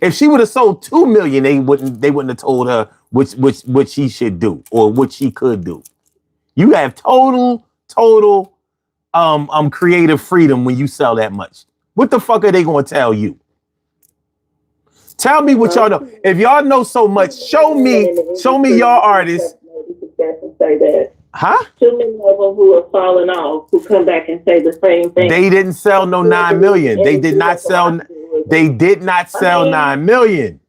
If she would have sold 2 million, they wouldn't have told her what she should do or what she could do. You have total creative freedom when you sell that much. What the fuck are they going to tell you? Tell me what y'all know. If y'all know so much, show me your artists. Say that. Huh? Too many of them who are falling off, who come back and say the same thing. They didn't sell no 9 million. They did not sell 9 million.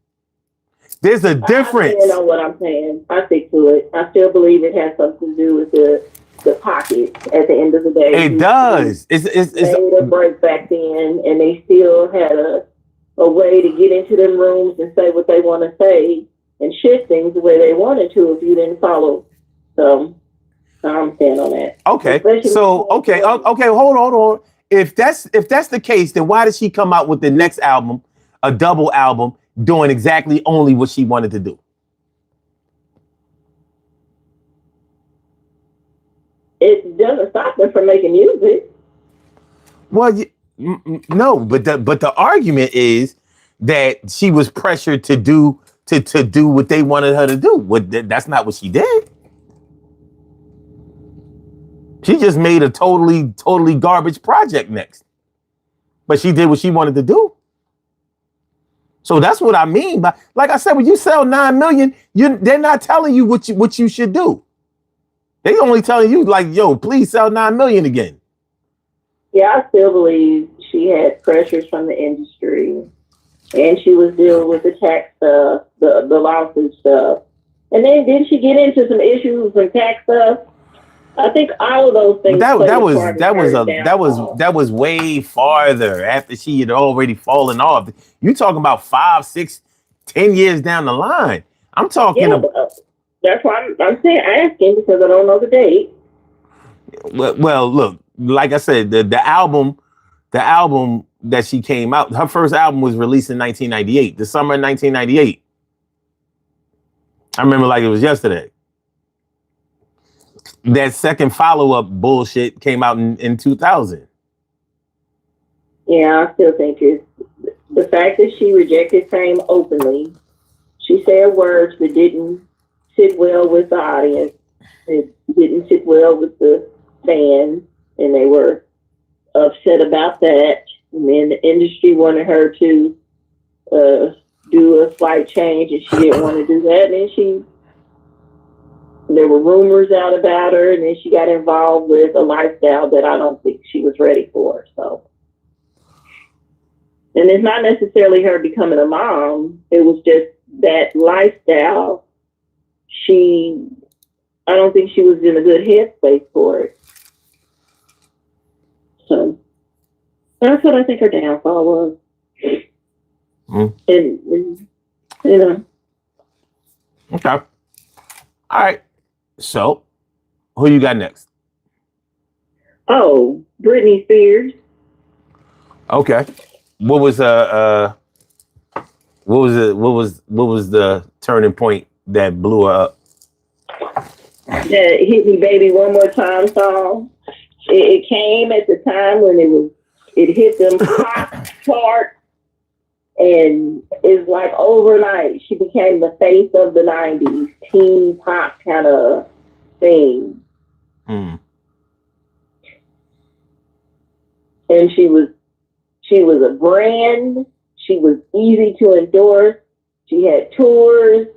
There's a difference. I know what I'm saying. I stick to it. I still believe it has something to do with the pocket at the end of the day. It does. It's made a break back then, and they still had a way to get into them rooms and say what they want to say and shift things the way they wanted to if you didn't follow. So I'm saying on that. Okay. So okay, hold on. If that's the case, then why did she come out with the next album, a double album, doing exactly only what she wanted to do? it doesn't stop them from making music. Well, no, but the argument is that she was pressured to do what they wanted her to do. That's not what she did. She just made a totally garbage project next. But she did what she wanted to do. So that's what I mean by, like I said, when you sell 9 million, they're not telling you what you should do. They only telling you like, yo, please sell 9 million again. Yeah, I still believe she had pressures from the industry, and she was dealing with the tax stuff, the lawsuit stuff, and then didn't she get into some issues with tax stuff? I think all of those things. But that was way farther after she had already fallen off. You talking about 5, 6, 10 years down the line. I'm talking about. That's why I'm saying asking because I don't know the date. Well, look, like I said, the album that she came out, her first album was released in 1998, the summer of 1998. I remember like it was yesterday. That second follow-up bullshit came out in 2000. Yeah, I still think it's the fact that she rejected fame openly. She said words that didn't sit well with the audience. It didn't sit well with the fans, and they were upset about that. And then the industry wanted her to do a slight change, and she didn't want to do that. And then there were rumors out about her, and then she got involved with a lifestyle that I don't think she was ready for. So, and it's not necessarily her becoming a mom. It was just that lifestyle. I don't think she was in a good headspace for it. So that's what I think her downfall was. And you know. Okay. All right. So, who you got next? Oh, Britney Spears. Okay. What was the turning point that blew her up? That Hit Me Baby One More Time song. It came at the time when it hit them pop chart, and it's like overnight she became the face of the 90s teen pop kind of thing. And she was a brand. She was easy to endorse. She had tours.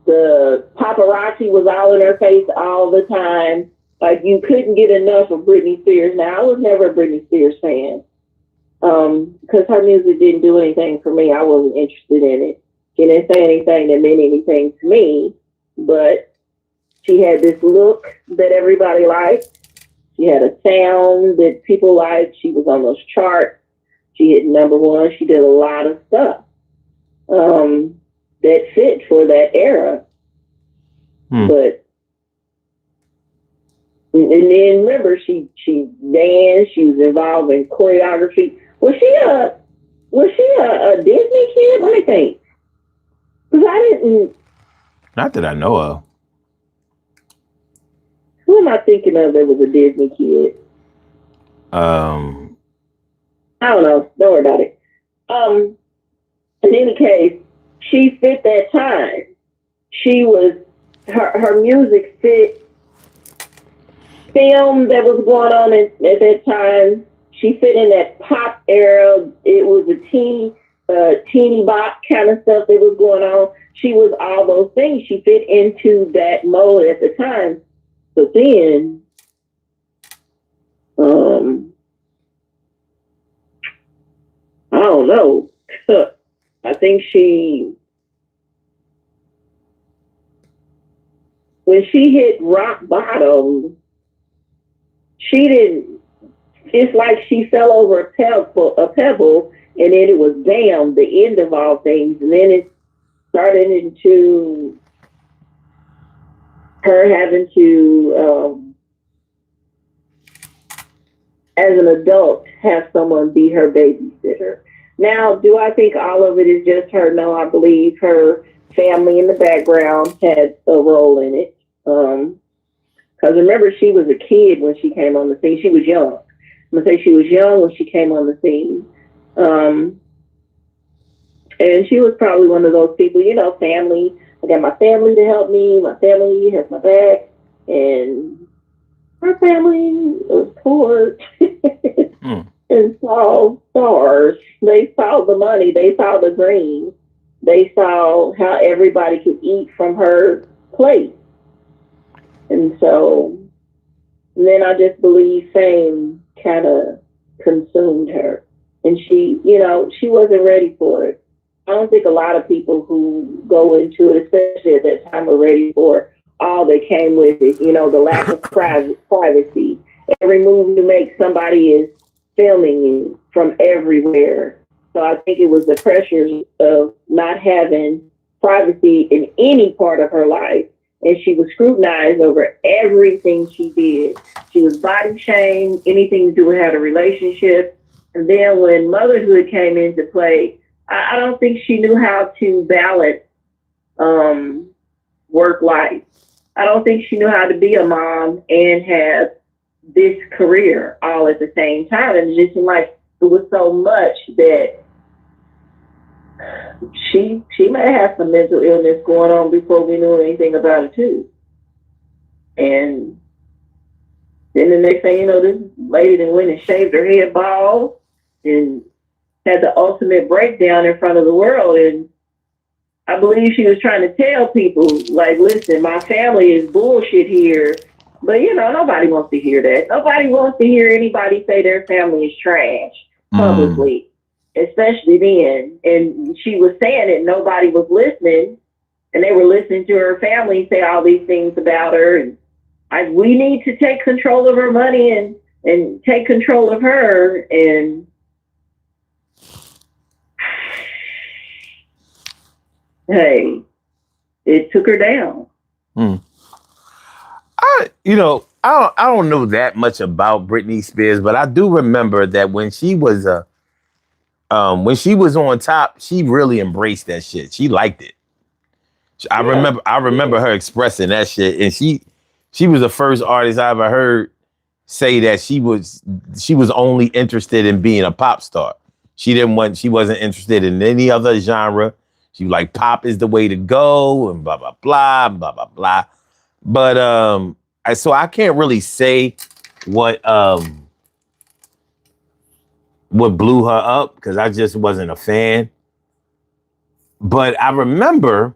The paparazzi was all in her face all the time. Like, you couldn't get enough of Britney Spears. Now, I was never a Britney Spears fan because her music didn't do anything for me. I wasn't interested in it. She didn't say anything that meant anything to me, but she had this look that everybody liked. She had a sound that people liked. She was on those charts. She hit #1. She did a lot of stuff that fit for that era. But and then remember, she danced. She was involved in choreography. Was she a Disney kid? Let me think. Because I didn't. Not that I know of. Who am I thinking of that was a Disney kid? I don't know. Don't worry about it. In any case, she fit that time. She was her music fit film that was going on at that time. She fit in that pop era. It was a teeny bop kind of stuff that was going on. She was all those things. She fit into that mode at the time. But then, I don't know. I think when she hit rock bottom, it's like she fell over a pebble, and then it was bam, the end of all things. And then it started into her having to, as an adult, have someone be her babysitter. Now, do I think all of it is just her? No, I believe her family in the background had a role in it. Because Because remember, she was a kid when she came on the scene. She was young. I'm going to say she was young when she came on the scene. And she was probably one of those people, family. I got my family to help me. My family has my back. And her family was poor and saw stars. They saw the money. They saw the green. They saw how everybody could eat from her plate. And so then I just believe fame kind of consumed her. And she wasn't ready for it. I don't think a lot of people who go into it, especially at that time, are ready for all that came with it. The lack of privacy. Every move you make, somebody is filming you from everywhere. So I think it was the pressures of not having privacy in any part of her life. And she was scrutinized over everything she did. She was body shamed, anything to do with how to relationship. And then when motherhood came into play, I don't think she knew how to balance work life. I don't think she knew how to be a mom and have this career all at the same time. And it just seemed like it was so much that she may have some mental illness going on before we knew anything about it too. And then the next thing you know, this lady then went and shaved her head bald and had the ultimate breakdown in front of the world. And I believe she was trying to tell people, like, listen, my family is bullshit here. But, nobody wants to hear that. Nobody wants to hear anybody say their family is trash publicly, especially then. And she was saying it, nobody was listening. And they were listening to her family say all these things about her. And we need to take control of her money and take control of her. And hey, it took her down. I don't know that much about Britney Spears, but I do remember that when she was on top, she really embraced that shit. She liked it. I remember her expressing that shit, and she was the first artist I ever heard say that she was only interested in being a pop star. She wasn't interested in any other genre. She was like, pop is the way to go, and blah blah blah blah blah blah. But I can't really say what blew her up because I just wasn't a fan. But I remember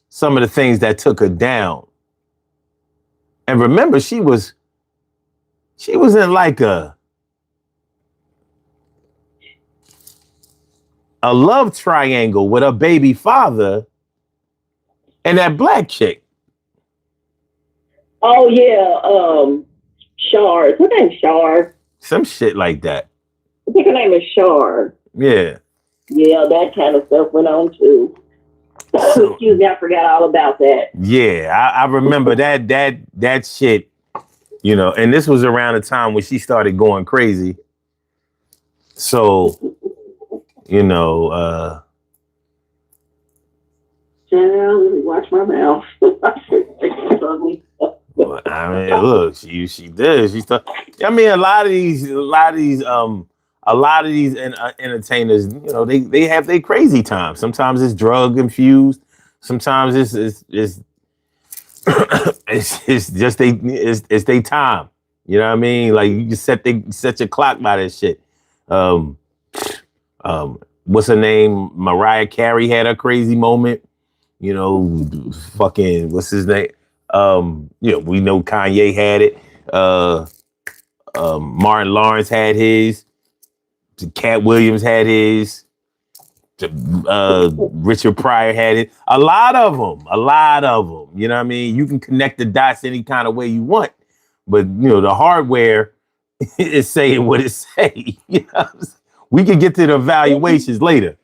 some of the things that took her down. And remember, she was in like a love triangle with her baby father and that black chick. Oh yeah, Shar. Her name's Shar. Some shit like that. I think her name is Shar. Yeah. Yeah, that kind of stuff went on too. Excuse me, I forgot all about that. Yeah, I remember that shit, and this was around the time when she started going crazy. So, watch my mouth. I mean, look, she did. She started. I mean, a lot of these entertainers, they have their crazy time. Sometimes it's drug infused. Sometimes it's it's just it's their time. You know what I mean? Like you just set your clock by that shit. What's her name? Mariah Carey had a crazy moment. Fucking what's his name? We know Kanye had it. Martin Lawrence had his. Cat Williams had his. Richard Pryor had it. A lot of them. You know what I mean? You can connect the dots any kind of way you want, but the hardware is saying what it say. We can get to the evaluations later,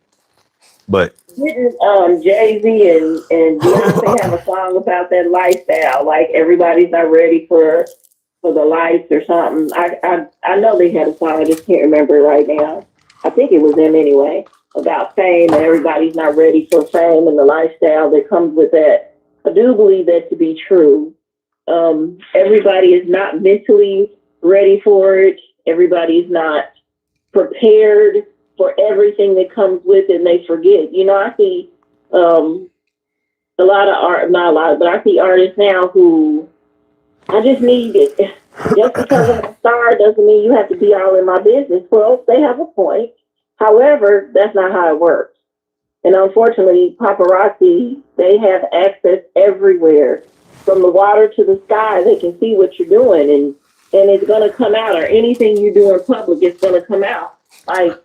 but didn't Jay-Z and Beyonce have a song about that lifestyle? Like everybody's not ready for the lights or something. I know they had a song. I just can't remember it right now. I think it was them anyway, about fame and everybody's not ready for fame and the lifestyle that comes with that. I do believe that to be true. Everybody is not mentally ready for it. Everybody's not prepared for everything that comes with it, and they forget. You know, I see a lot of art, not a lot, but I see artists now who I just need it. Just because I'm a star doesn't mean you have to be all in my business. Well, they have a point. However, that's not how it works. And unfortunately, paparazzi, they have access everywhere. From the water to the sky, they can see what you're doing, and it's going to come out, or anything you do in public, it's going to come out. Like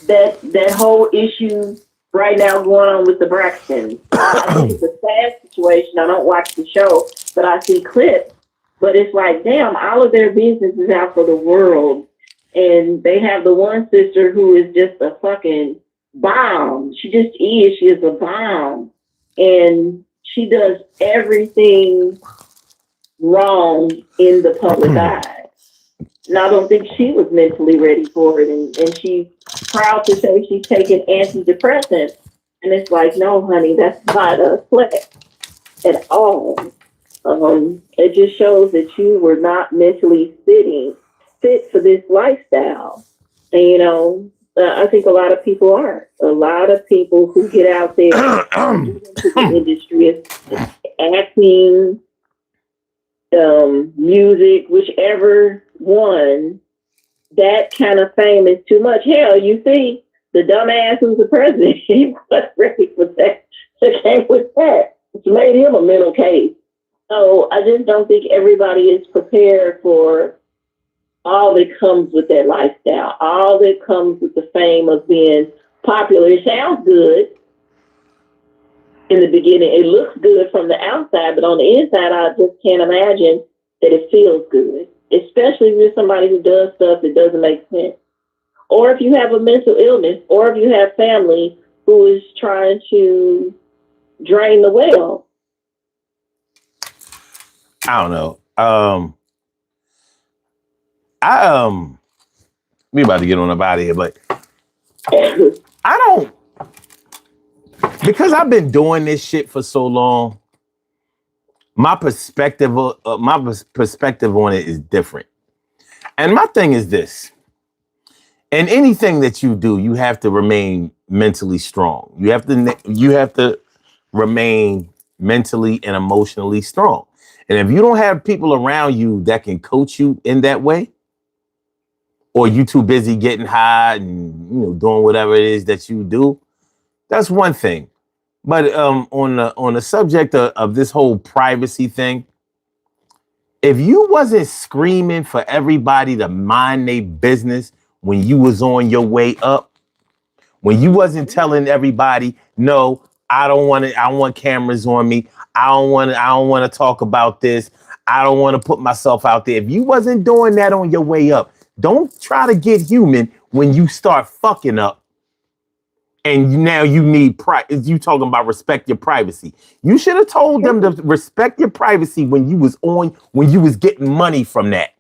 that whole issue right now going on with the Braxton. I think it's a sad situation. I don't watch the show, but I see clips. But it's like, damn, all of their business is out for the world. And they have the one sister who is just a fucking bomb. She just is. She is a bomb. And she does everything wrong in the public eye. And I don't think she was mentally ready for it. And she's proud to say she's taking antidepressants. And it's like, no, honey, that's not a flex at all. It just shows that you were not mentally fit for this lifestyle. And, you know, I think a lot of people aren't. A lot of people who get out there into the industry, acting, music, whichever one, that kind of fame is too much. Hell, you see, the dumbass who's the president, he wasn't ready for that. It came with that. It's made him a mental case. So I just don't think everybody is prepared for all that comes with that lifestyle, all that comes with the fame of being popular. It sounds good in the beginning. It looks good from the outside, but on the inside, I just can't imagine that it feels good, especially with somebody who does stuff that doesn't make sense. Or if you have a mental illness, or if you have family who is trying to drain the well. I don't know. We about to get on about here, but I don't, because I've been doing this shit for so long. My perspective on it is different. And my thing is this: in anything that you do, you have to remain mentally strong. You have to remain mentally and emotionally strong. And if you don't have people around you that can coach you in that way, or you too busy getting high and doing whatever it is that you do, that's one thing. But on the subject of this whole privacy thing, if you wasn't screaming for everybody to mind their business when you was on your way up, when you wasn't telling everybody, no, I want cameras on me. I don't want to talk about this. I don't want to put myself out there. If you wasn't doing that on your way up, don't try to get human when you start fucking up. And now you need you talking about respect your privacy. You should have told them to respect your privacy when you was getting money from that.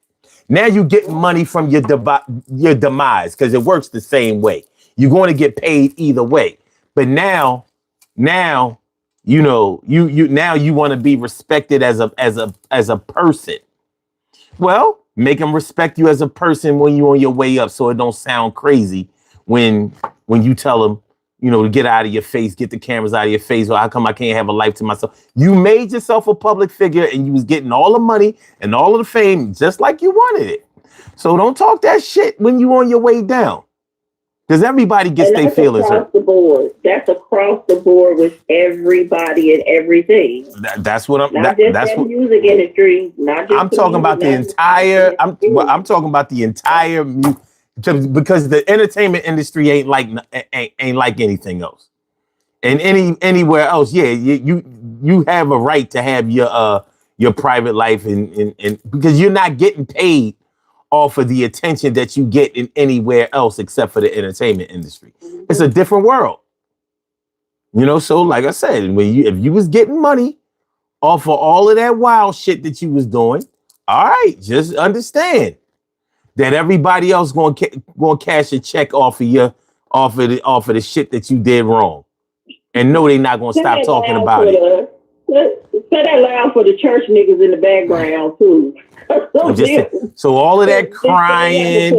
Now you getting money from your demise, because it works the same way. You're going to get paid either way. But now you want to be respected as a person. Well, make them respect you as a person when you're on your way up, so it don't sound crazy when you tell them, to get out of your face, get the cameras out of your face. Well, how come I can't have a life to myself? You made yourself a public figure, and you was getting all the money and all of the fame just like you wanted it. So don't talk that shit when you on your way down, because everybody gets their feelings hurt. That's across the board with everybody and everything. That's what I'm. That's what music industry. Not just I'm talking about the entire. I'm talking about the entire. Because the entertainment industry ain't like anything else, and anywhere else. Yeah, you have a right to have your private life, and because you're not getting paid off of the attention that you get in anywhere else except for the entertainment industry. Mm-hmm. It's a different world, So like I said, if you was getting money off of all of that wild shit that you was doing, all right, just understand that everybody else going cash a check off of the shit that you did wrong, and no, they're not going to stop talking about it. Say that loud for the church niggas in the background too. So all that crying,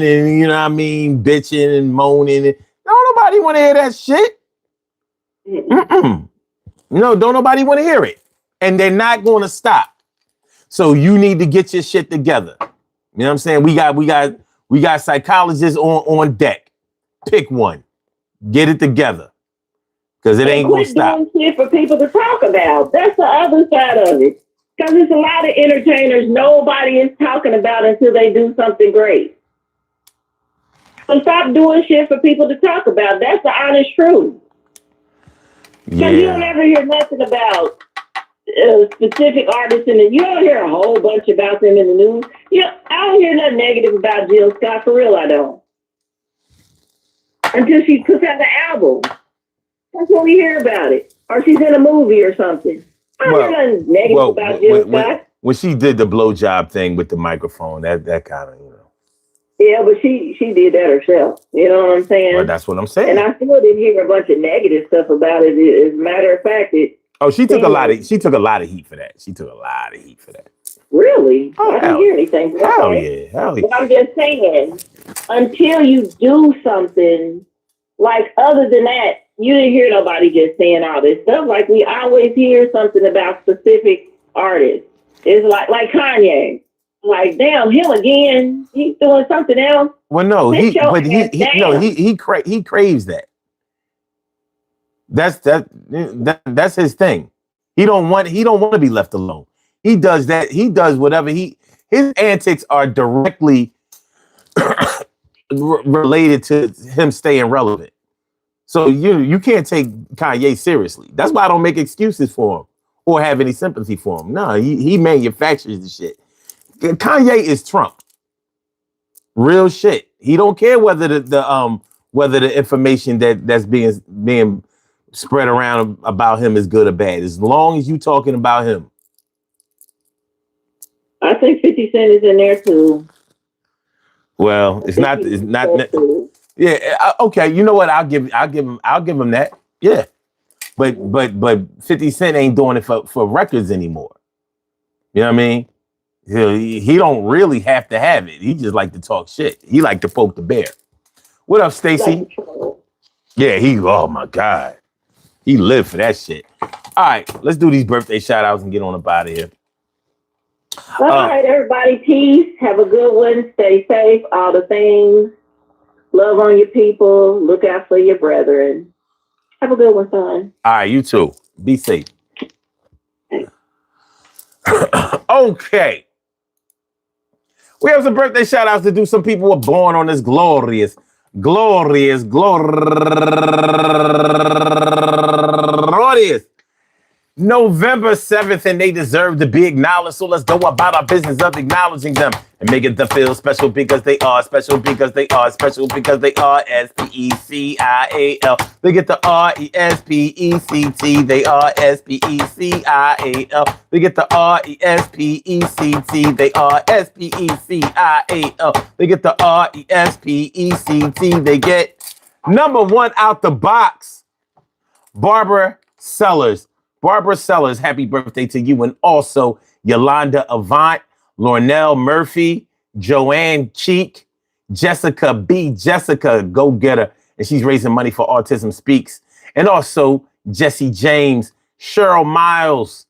and you know what I mean, bitching and moaning. And, don't nobody want to hear that shit. Mm-mm. No, don't nobody want to hear it, and they're not going to stop. So you need to get your shit together. You know what I'm saying? We got psychologists on deck. Pick one, get it together, because it ain't going to stop. Doing shit for people to talk about. That's the other side of it. Because there's a lot of entertainers nobody is talking about until they do something great. So stop doing shit for people to talk about. That's the honest truth. Because you don't ever hear nothing about specific artists, and you don't hear a whole bunch about them in the news. I don't hear nothing negative about Jill Scott. For real, I don't. Until she puts out the album. That's when we hear about it. Or she's in a movie or something. I don't hear nothing negative about Jill Scott. When she did the blowjob thing with the microphone, that kind of, Yeah, but she did that herself. You know what I'm saying? Well, that's what I'm saying. And I still didn't hear a bunch of negative stuff about it. As a matter of fact, she took a lot of heat for that. She took a lot of heat for that. Really? I didn't hear anything. Hell yeah. But I'm just saying, until you do something, like other than that, you didn't hear nobody just saying all this stuff. Like we always hear something about specific artists. It's like Kanye. Like, damn, him again. He's doing something else. Well, no, he craves that. That's his thing. He don't want to be left alone. He does that. He does whatever his antics are directly related to him staying relevant. So you can't take Kanye seriously. That's why I don't make excuses for him or have any sympathy for him. No, he manufactures the shit. Kanye is Trump. Real shit. He don't care whether the information that's being spread around about him is good or bad. As long as you talking about him. I think 50 Cent is in there too. Well, it's not. Yeah. Okay. You know what? I'll give him that. Yeah. But 50 Cent ain't doing it for records anymore. You know what I mean? He don't really have to have it. He just like to talk shit. He like to poke the bear. What up, Stacy? Yeah, oh my God. He lived for that shit. All right, let's do these birthday shout outs and get on up out of here. All right, everybody, peace. Have a good one. Stay safe. All the things. Love on your people. Look out for your brethren. Have a good one, son. All right, you too. Be safe. Okay. We have some birthday shout outs to do. Some people were born on this glorious November 7th, and they deserve to be acknowledged. So let's go about our business of acknowledging them and making them feel special because they are special because they are special because they are SPECIAL. They get the RESPECT. They are SPECIAL. They get the RESPECT. They are SPECIAL. They get the RESPECT. They get number one out the box, Barbara Sellers. Barbara Sellers, happy birthday to you. And also Yolanda Avant, Lornell Murphy, Joanne Cheek, Jessica B. Jessica, go get her. And she's raising money for Autism Speaks. And also Jesse James, Cheryl Miles,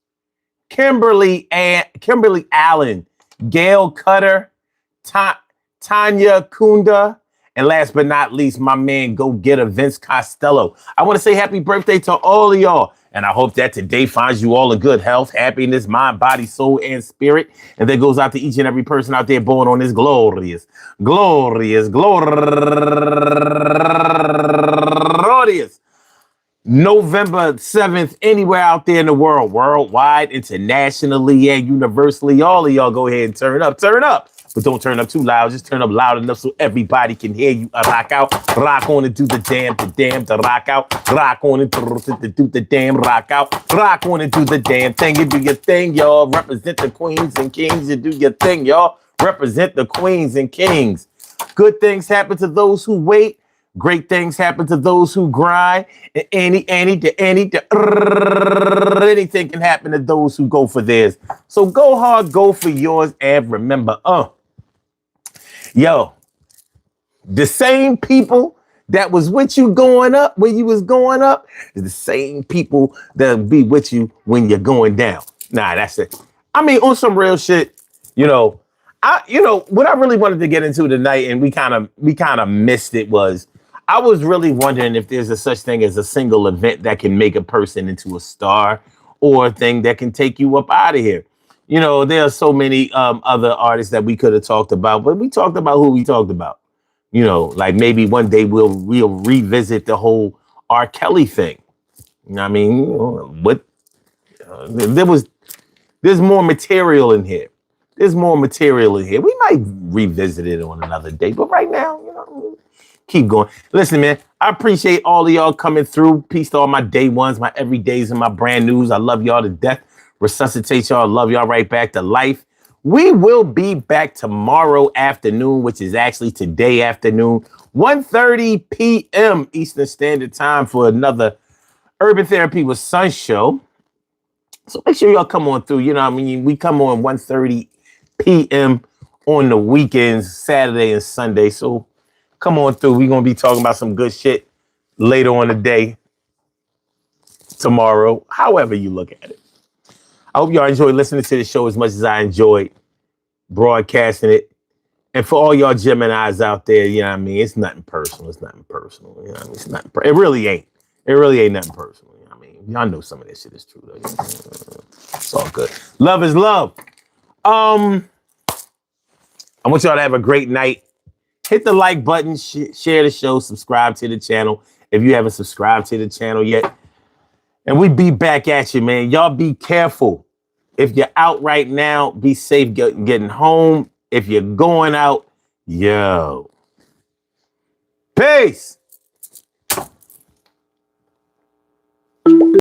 Kimberly Allen, Gail Cutter, Tanya Kunda, and last but not least, my man, go get her, Vince Costello. I want to say happy birthday to all of y'all. And I hope that today finds you all in good health, happiness, mind, body, soul, and spirit. And that goes out to each and every person out there born on this glorious November 7th, anywhere out there in the world, worldwide, internationally, and universally. All of y'all go ahead and turn up. But don't turn up too loud. Just turn up loud enough so everybody can hear you. Rock out, rock on and do the damn, to rock out. Rock on and do the damn, rock out. Rock on and do the damn thing. You do your thing, y'all. Represent the queens and kings. You do your thing, y'all. Represent the queens and kings. Good things happen to those who wait. Great things happen to those who grind. And anything can happen to those who go for theirs. So go hard, go for yours, and remember, yo, the same people that was with you going up when you was going up is the same people that'll be with you when you're going down. Nah, that's it. I mean, on some real shit, what I really wanted to get into tonight, and we kind of missed it, was I was really wondering if there's a such thing as a single event that can make a person into a star, or a thing that can take you up out of here. There are so many other artists that we could have talked about, but we talked about who we talked about. Like maybe one day we'll revisit the whole R. Kelly thing. You know what I mean? What there's more material in here. There's more material in here. We might revisit it on another day, but right now, keep going. Listen, man, I appreciate all of y'all coming through. Peace to all my day ones, my everydays, and my brand news. I love y'all to death. Resuscitate y'all. Love y'all right back to life. We will be back tomorrow afternoon, which is actually today afternoon, 1:30 p.m. Eastern Standard Time, for another Urban Therapy with Sun show. So make sure y'all come on through. You know what I mean? We come on 1:30 p.m. on the weekends, Saturday and Sunday. So come on through. We're going to be talking about some good shit later on the day, tomorrow, however you look at it. I hope y'all enjoy listening to the show as much as I enjoyed broadcasting it. And for all y'all Geminis out there, you know what I mean? It's nothing personal. It's nothing personal. You know what I mean? It's nothing. It really ain't. It really ain't nothing personal. You know what I mean? Y'all know some of this shit is true, though. It's all good. Love is love. I want y'all to have a great night. Hit the like button, share the show, subscribe to the channel if you haven't subscribed to the channel yet. And we be back at you, man. Y'all be careful. If you're out right now, be safe getting home. If you're going out, yo. Peace.